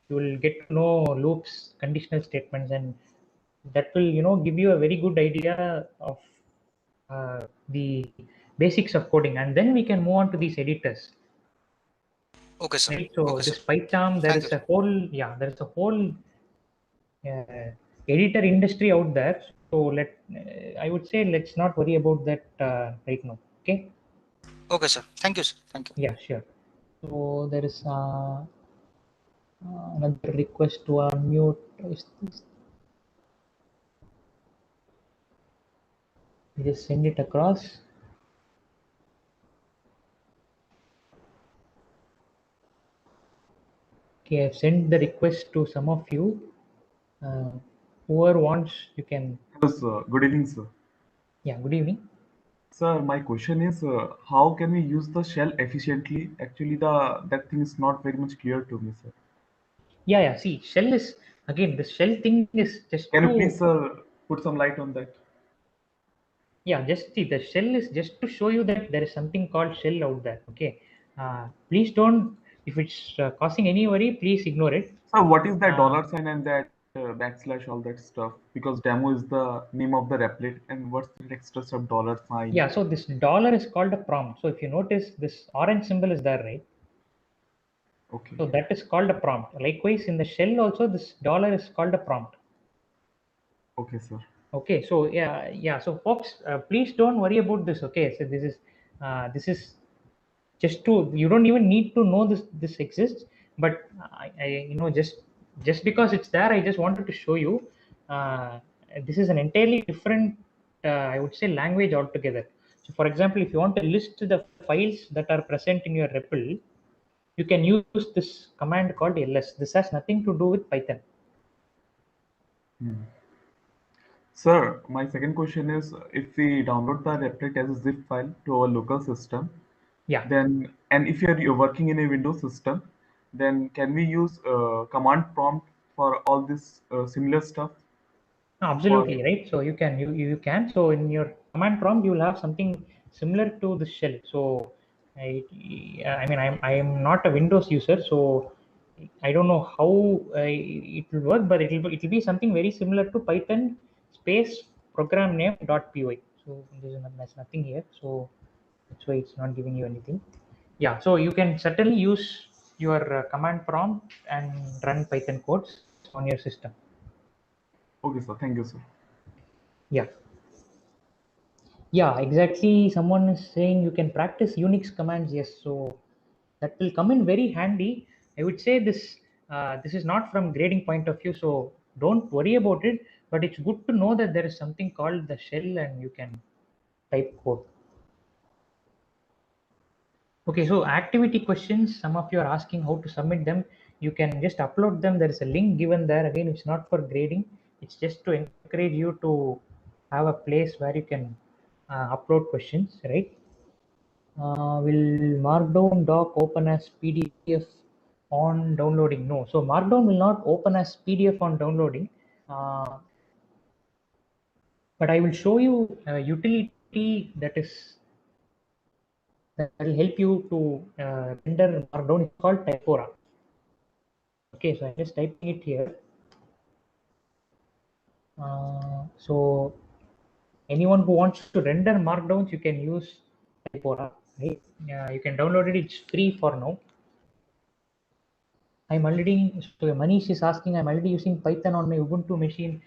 will get to know loops, conditional statements, and that will give you a very good idea of the basics of coding, and then we can move on to these editors, Okay, sir. right? So Okay, sir. this PyCharm, there Thank is you. a whole there is a whole uh, editor industry out there. So I would say let's not worry about that right now. Okay. Okay, sir. Thank you, sir. Thank you. Yeah, sure. So there is another request to unmute. You just send it across. Okay, I've sent the request to some of you. Whoever wants, you can. Hello, sir. Good evening, sir. Yeah, good evening. Sir, my question is, how can we use the shell efficiently? Actually, the that thing is not very much clear to me, sir. Yeah, yeah. See, shell is again the shell thing is just Can you please, to sir, put some light on that? just see the shell is just to show you that there is something called shell out there. Okay. Please don't, if it's causing any worry, please ignore it. Sir, what is that Uh, dollar sign and that backslash, all that stuff? Because demo is the name of the replit, and what's the extra stuff, dollar sign? yeah, so this dollar is called a prompt. So if you notice this orange symbol is there, right? Okay, So that is called a prompt. Likewise, in the shell also, this dollar is called a prompt. okay, sir. Okay, so yeah, yeah. So folks, please don't worry about this. Okay, so this is just to, you don't even need to know this exists, but I just because it's there, I just wanted to show you. uh, this is an entirely different I would say language altogether. So for example, if you want to list the files that are present in your REPL, you can use this command called ls. This has nothing to do with Python. Hmm. Sir, my second question is, if we download the replit as a zip file to our local system, Yeah. then, and if you're working in a Windows system, then can we use command prompt for all this similar stuff? No, For absolutely right. So you can. So in your command prompt, you will have something similar to the shell. So I mean I am not a Windows user, so I don't know how it will work, but it will be something very similar to Python space program name .py. So there's nothing here. So that's why it's not giving you anything. Yeah. So you can certainly use your command prompt and run Python codes on your system. okay, sir. Thank you, sir. Yeah. Yeah, exactly. Someone is saying you can practice Unix commands. Yes, so that will come in very handy. I would say this is not from grading point of view, so don't worry about it. But it's good to know that there is something called the shell, and you can type code. Okay, so activity questions. Some of you are asking how to submit them. You can just upload them. There is a link given there. Again, it's not for grading. It's just to encourage you to have a place where you can upload questions, right? Will Markdown doc open as PDF on downloading? No. So Markdown will not open as PDF on downloading. Uh, but I will show you a utility that will help you to render Markdown. It's called Typora. Okay, so I'm just typing it here. So anyone who wants to render Markdowns, you can use Typora, right? You can download it. It's free for now. I'm already, so Manish is asking, I'm already using Python on my Ubuntu machine.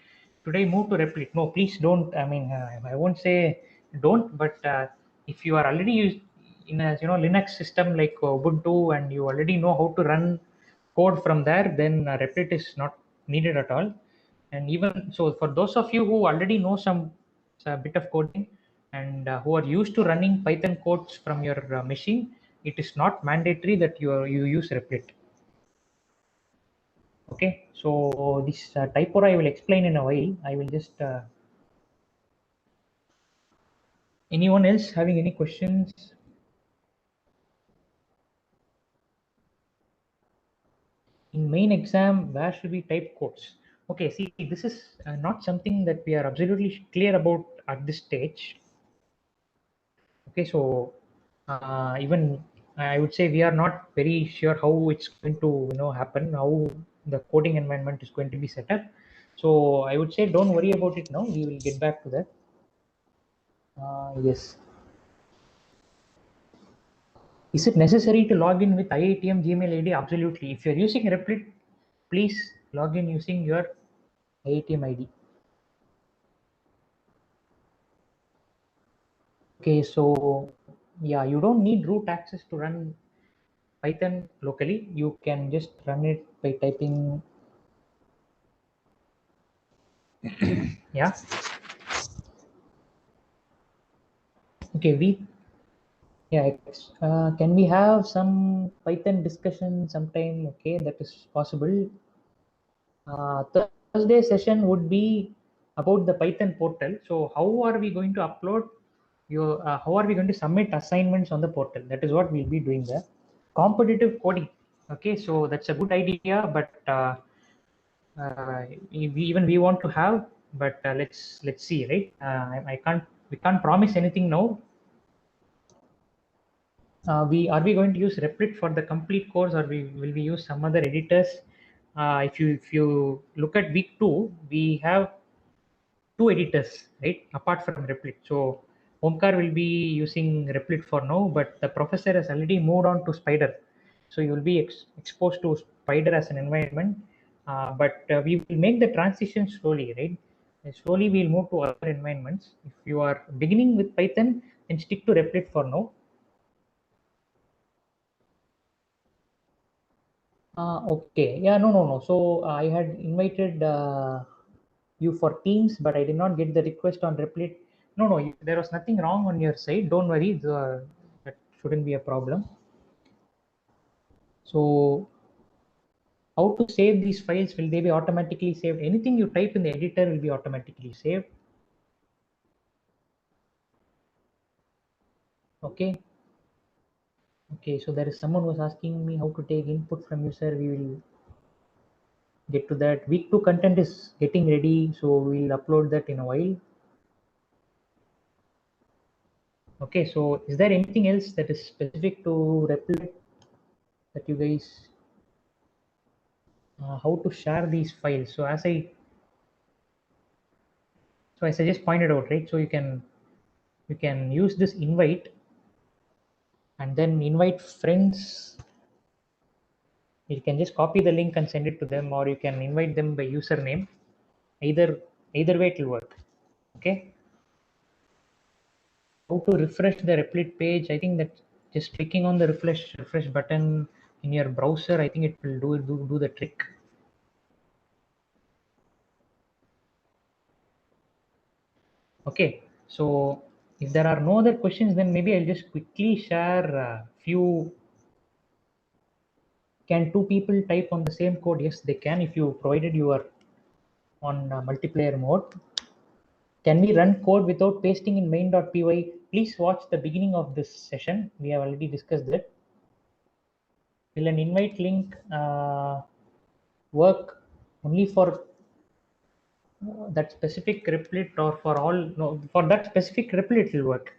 Should I move to Replit? No, please don't. I mean, I won't say don't, but if you are already used in a Linux system like Ubuntu and you already know how to run code from there, then Replit is not needed at all. And even so, for those of you who already know some bit of coding and who are used to running Python codes from your machine, it is not mandatory that you use Replit. Okay, so this typora I will explain in a while. I will just anyone else having any questions? In main exam, where should we type codes? Okay, see, this is not something that we are absolutely clear about at this stage. Okay, so even I would say we are not very sure how it's going to happen, how the coding environment is going to be set up. So I would say don't worry about it now. We will get back to that. Yes. Is it necessary to log in with IITM Gmail ID? Absolutely. If you're using Replit, please log in using your IITM ID. Okay, so yeah, you don't need root access to run Python locally. You can just run it by typing, yeah. Okay, can we have some Python discussion sometime? Okay, that is possible. Thursday session would be about the Python portal. So how are we going to upload your? How are we going to submit assignments on the portal? That is what we'll be doing there. Competitive coding. Okay, so that's a good idea, but even we want to have, but let's see, right? We can't promise anything now. We going to use Replit for the complete course, or will we use some other editors? If you look at week 2, we have two editors, right? Apart from Replit. So Omkar will be using Replit for now, but the professor has already moved on to Spider. So you will be exposed to Spider as an environment, but we will make the transition slowly, right? And slowly we'll move to other environments. If you are beginning with Python, then stick to Replit for now. Okay. Yeah, no. So I had invited you for Teams, but I did not get the request on Replit. No. There was nothing wrong on your side. Don't worry. That shouldn't be a problem. So how to save these files? Will they be automatically saved? Anything you type in the editor will be automatically saved. Okay. Okay. So there is someone who was asking me how to take input from user. We will get to that. Week 2 content is getting ready, so we'll upload that in a while. Okay, so is there anything else that is specific to Replit that you guys, how to share these files? So as I just pointed out, right? So you can use this invite and then invite friends. You can just copy the link and send it to them, or you can invite them by username. Either way it will work. Okay. How to refresh the Replit page? I think that just clicking on the refresh button in your browser, I think it will do the trick. Okay, so if there are no other questions, then maybe I'll just quickly share a few. Can two people type on the same code? Yes, they can, if you provided you are on multiplayer mode. Can we run code without pasting in main.py? Please watch the beginning of this session. We have already discussed that. Will an invite link work only for that specific Replit, or for all? No, for that specific Replit it will work.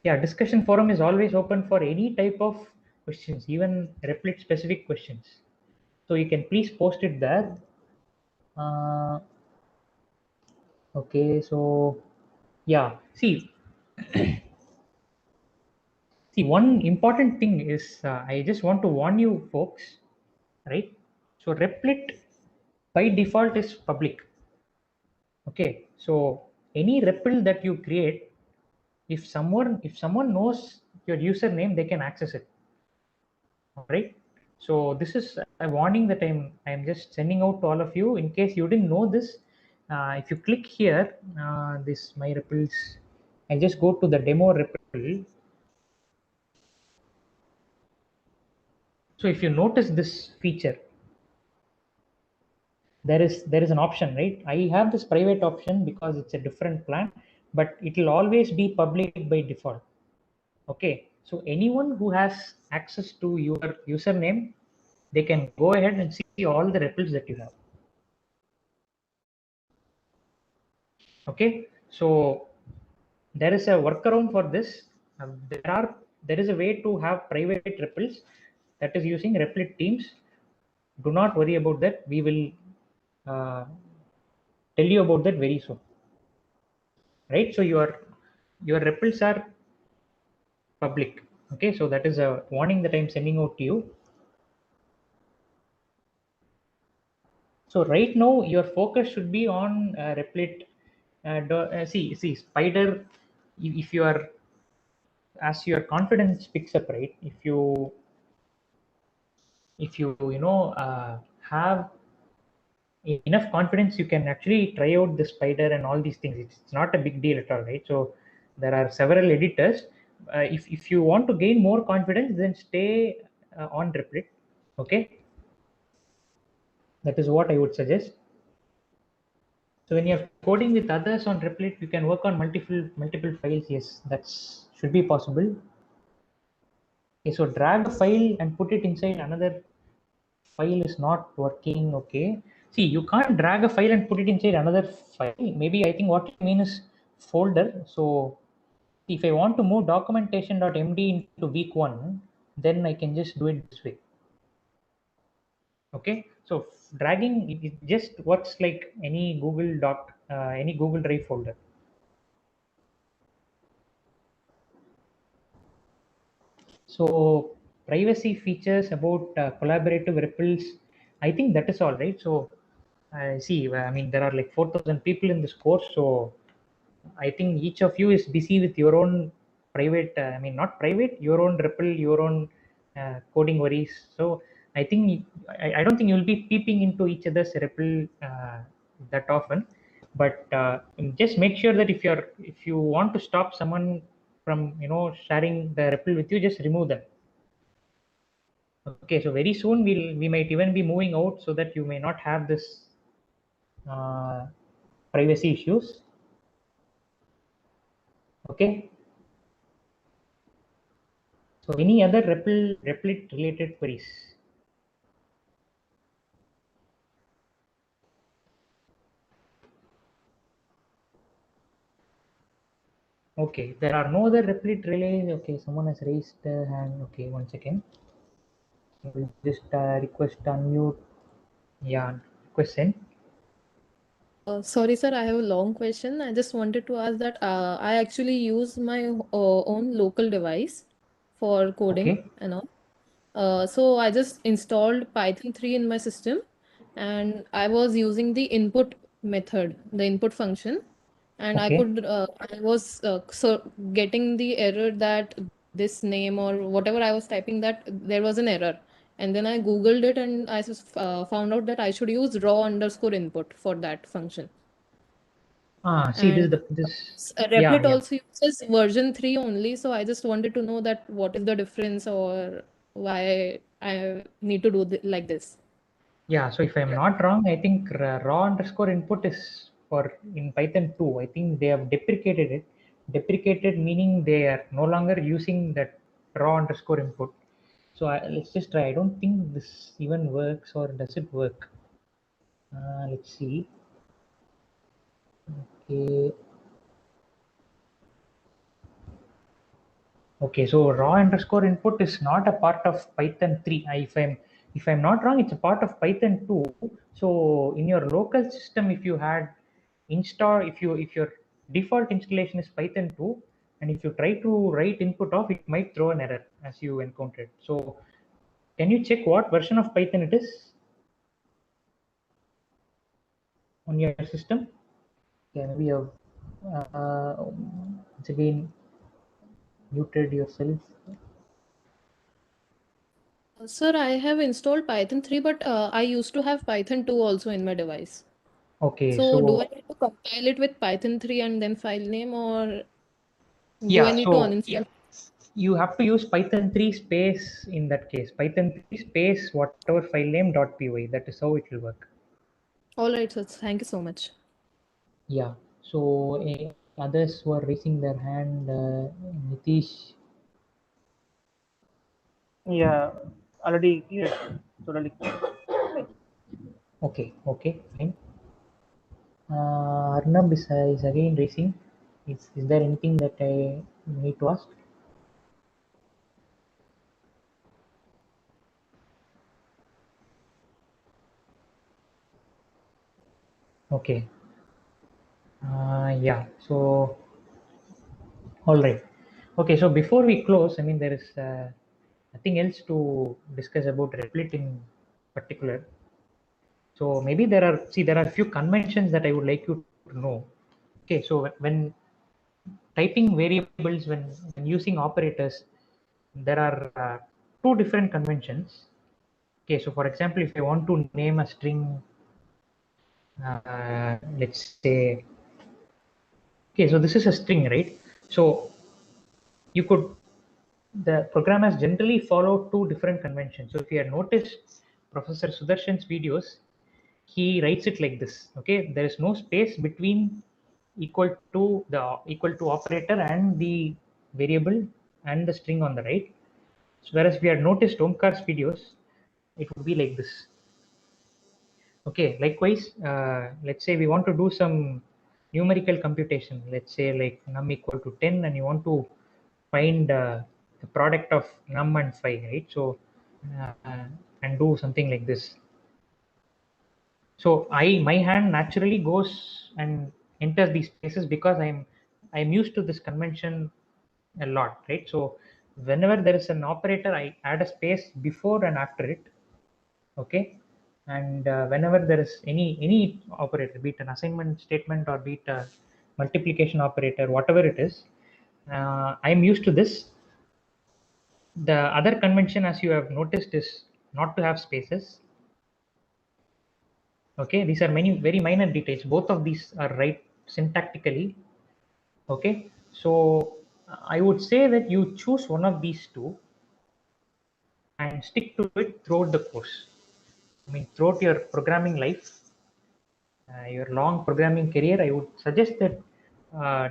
Yeah, discussion forum is always open for any type of questions, even Replit specific questions. So you can please post it there. Okay, so Yeah. See, see, one important thing is I just want to warn you folks, right? So Replit by default is public. Okay. So any REPL that you create, if someone knows your username, they can access it. All right. So this is a warning that I'm just sending out to all of you in case you didn't know this. If you click here, this my REPLs, I just go to the demo REPL. So if you notice this feature, there is an option, right? I have this private option because it's a different plan, but it will always be public by default. Okay, so anyone who has access to your username, they can go ahead and see all the REPLs that you have. Okay, so there is a workaround for this. There is a way to have private REPLs, that is using Replit teams. Do not worry about that. We will tell you about that very soon. Right, so your REPLs are public. Okay, so that is a warning that I'm sending out to you. So right now your focus should be on Replit. See Spider. If you are, as your confidence picks up, right? If you have enough confidence, you can actually try out the Spider and all these things. It's not a big deal at all, right? So there are several editors. If you want to gain more confidence, then stay on Replit. Okay, that is what I would suggest. So when you're coding with others on Replit, you can work on multiple files. Yes, that should be possible. Okay, so drag a file and put it inside another file is not working. Okay, see, you can't drag a file and put it inside another file. Maybe I think what you mean is folder. So if I want to move documentation.md into week 1, then I can just do it this way. Okay, so dragging it just works like any any Google Drive folder. So privacy features about collaborative ripples, I think that is all right. So see, I mean, there are like 4,000 people in this course. So I think each of you is busy with your own private, I mean, not private, your own ripple, your own coding worries. So I think, I don't think you'll be peeping into each other's ripple that often. But just make sure that if you want to stop someone from sharing the ripple with you, just remove them. Okay, so very soon we might even be moving out so that you may not have this privacy issues. Okay. So any other Replit related queries? Okay, there are no other Replit relays. Okay, someone has raised a hand. Okay, one second. I will just request unmute. Yeah, question. Sorry, sir, I have a long question. I just wanted to ask that I actually use my own local device for coding Okay. and all. So I just installed Python 3 in my system, and I was using the input method, the input function, and Okay. I was so getting the error that this name or whatever I was typing, that there was an error. And then I Googled it, and I found out that I should use raw underscore input for that function. See, And yeah, Replit yeah. also uses version 3 only. So I just wanted to know that what is the difference, or why I need to do like this. Yeah, so if I'm not wrong, I think raw underscore input is for in Python 2. I think they have deprecated it. Deprecated meaning they are no longer using that raw underscore input. So let's just try. I don't think this even works, or does it work? Let's see. Okay. Okay, so raw underscore input is not a part of Python 3. If I'm not wrong, it's a part of Python 2. So in your local system, if you had if your default installation is Python 2, and if you try to write input of, it might throw an error as you encountered. So can you check what version of Python it is on your system? Okay, maybe you have once again muted yourself. Sir, I have installed Python 3, but I used to have Python 2 also in my device. Okay, So do I so need to compile it with Python 3 and then file name, or do I yeah, need to so uninstall? you have to use Python 3 space in that case. Python 3 space whatever file name .py. That is how it will work. All right, sir. Thank you so much. Yeah. So others were raising their hand. Nitish. Yeah, already cleared. Totally. Okay. Okay. Fine. Arnab is again raising. Is there anything that I need to ask? Okay. Yeah. So all right. Okay. So before we close, I mean, there is nothing else to discuss about Replit in particular. So maybe there are a few conventions that I would like you to know. Okay, so when typing variables, when using operators, there are two different conventions. Okay, so for example, if I want to name a string, let's say, okay, so this is a string, right? So you could, the programmers generally follow two different conventions. So if you have noticed Professor Sudarshan's videos, he writes it like this. Okay, there is no space between equal to the equal to operator and the variable and the string on the right. So whereas we had noticed Omkar's videos, it would be like this. Okay, likewise, let's say we want to do some numerical computation. Let's say like num equal to 10, and you want to find the product of num and 5, right? So and do something like this. So my hand naturally goes and enters these spaces because I'm used to this convention a lot, right? So whenever there is an operator, I add a space before and after it. Okay, and whenever there is any operator, be it an assignment statement or be it a multiplication operator, whatever it is, I'm used to this. The other convention, as you have noticed, is not to have spaces. Okay, these are many very minor details. Both of these are right syntactically. Okay, so I would say that you choose one of these two and stick to it throughout the course. I mean, throughout your programming life, your long programming career, I would suggest that uh,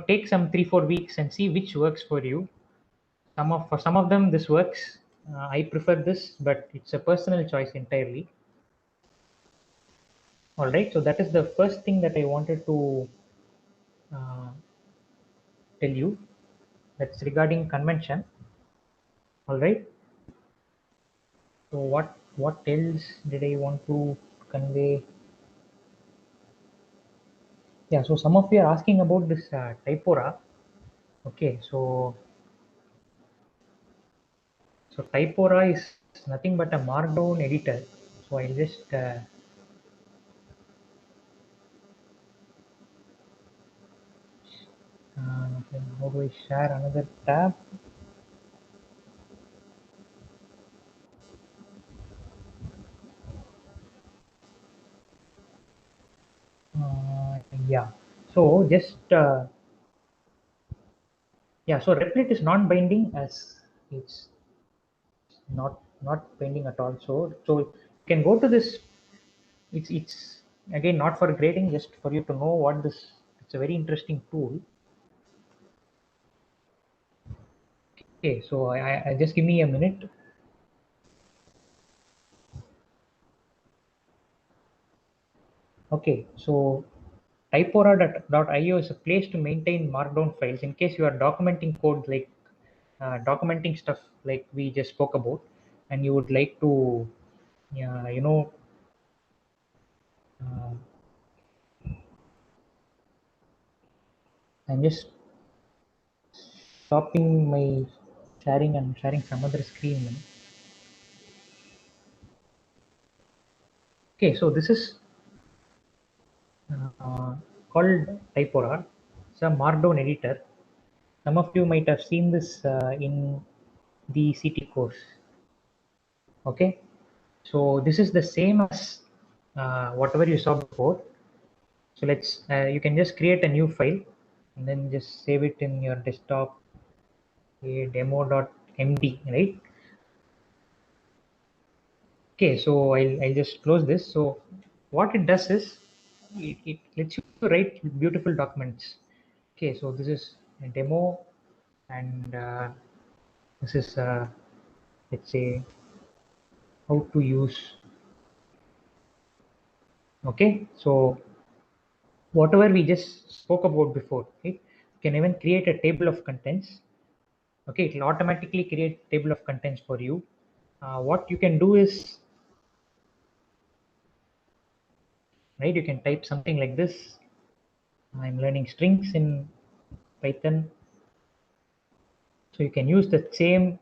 take some 3-4 weeks and see which works for you. For some of them this works. I prefer this, but it's a personal choice entirely. All right, so that is the first thing that I wanted to uh, tell you. That's regarding convention. All right. So what else did I want to convey? Yeah. So some of you are asking about this typora. Okay. So typora is nothing but a markdown editor. So I'll just okay, how do I share another tab? Yeah. So just yeah. So Replit is non-binding, as it's not binding at all. So you can go to this. It's again not for grading, just for you to know what this. It's a very interesting tool. Okay. So I just give me a minute. Okay. So typora.io is a place to maintain markdown files in case you are documenting code, like documenting stuff like we just spoke about, and you would like to uh, I'm just stopping my sharing and sharing some other screen. Okay, so this is called Typora. It's a markdown editor. Some of you might have seen this in the CT course. Okay, so this is the same as whatever you saw before. So you can just create a new file and then just save it in your desktop, a demo.md, right? Okay, so I'll just close this. So what it does is it lets you write beautiful documents. Okay, so this is a demo, and this is let's say how to use. Okay, so whatever we just spoke about before, okay, you can even create a table of contents. Okay, it will automatically create table of contents for you. What you can do is, right, you can type something like this. I'm learning strings in Python, so you can use the same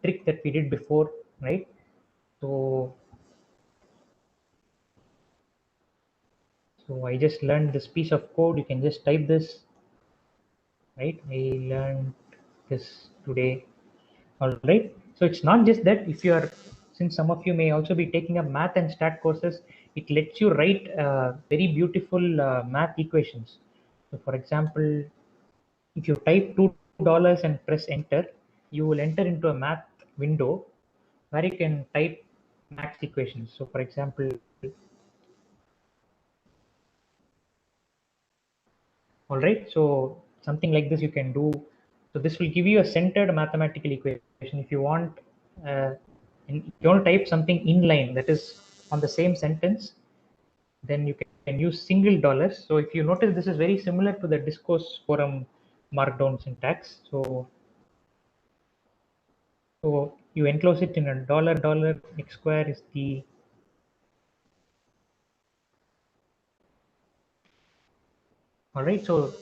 trick that we did before, right? So I just learned this piece of code. You can just type this, right? I learned this today. All right. So it's not just that. If you are, since some of you may also be taking up math and stat courses, it lets you write very beautiful math equations. So for example, if you type $2 and press enter, you will enter into a math window where you can type math equations. So for example, all right, so something like this you can do. So this will give you a centered mathematical equation. If you want, if you want to type something inline that is on the same sentence, then you can use single dollars. So if you notice, this is very similar to the discourse forum markdown syntax. So you enclose it in a dollar dollar. X square is the, all right. So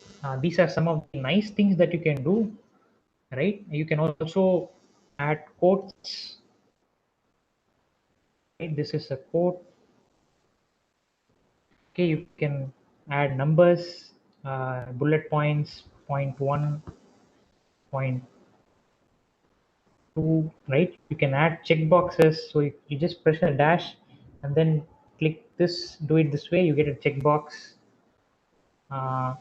these are some of the nice things that you can do, right? You can also add quotes. Right? This is a quote. Okay, you can add numbers, bullet points, point 1, point 2, right? You can add checkboxes. So you just press a dash and then click this, do it this way, you get a checkbox. Uh,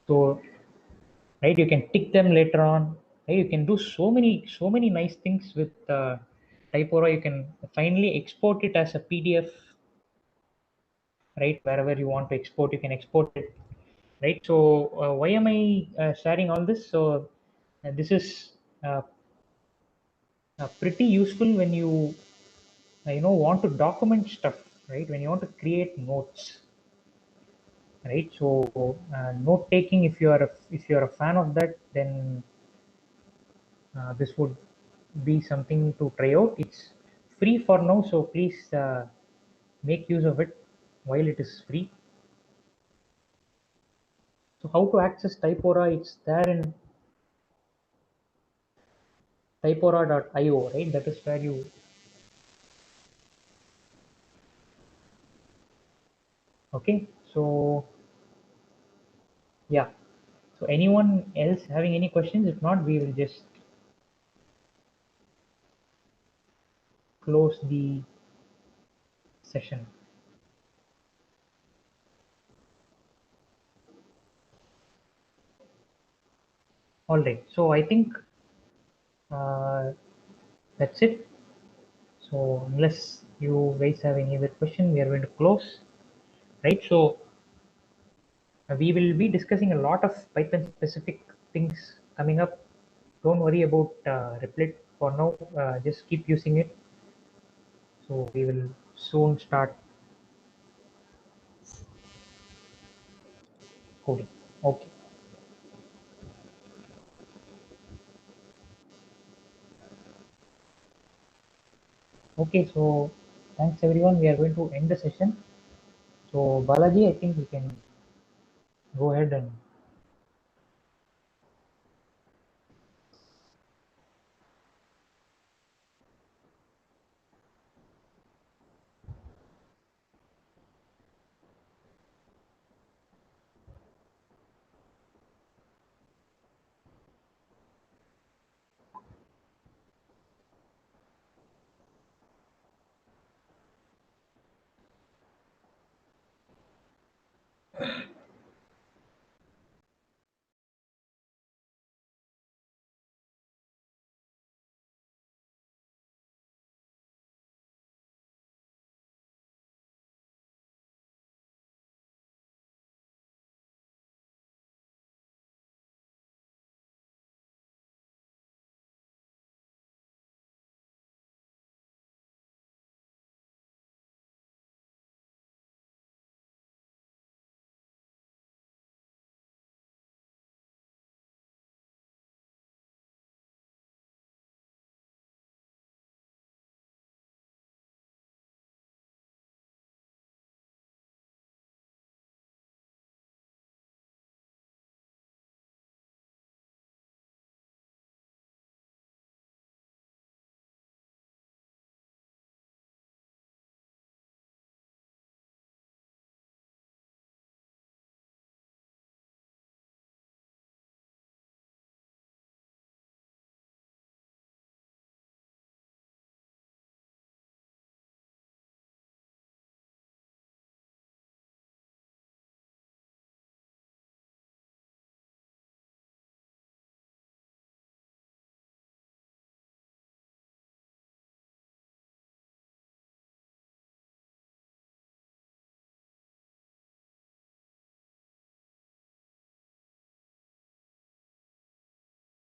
so, right, you can tick them later on. Right? You can do so many nice things with Typora. You can finally export it as a PDF, right? Wherever you want to export, you can export it, right? So why am I sharing all this? So this is uh, pretty useful when you want to document stuff, right? When you want to create notes, right? So note taking, if you are a fan of that, then this would be something to try out. It's free for now, so please make use of it while it is free. So how to access Typora? It's there in typora.io, right? That is where you, okay. So yeah. So anyone else having any questions? If not, we will just close the session. All right. So I think uh, that's it. So unless you guys have any other question, we are going to close. Right. So we will be discussing a lot of Python specific things coming up. Don't worry about Replit for now. Just keep using it. So we will soon start coding. Okay. Okay. So thanks everyone. We are going to end the session. So Balaji, I think we can go ahead and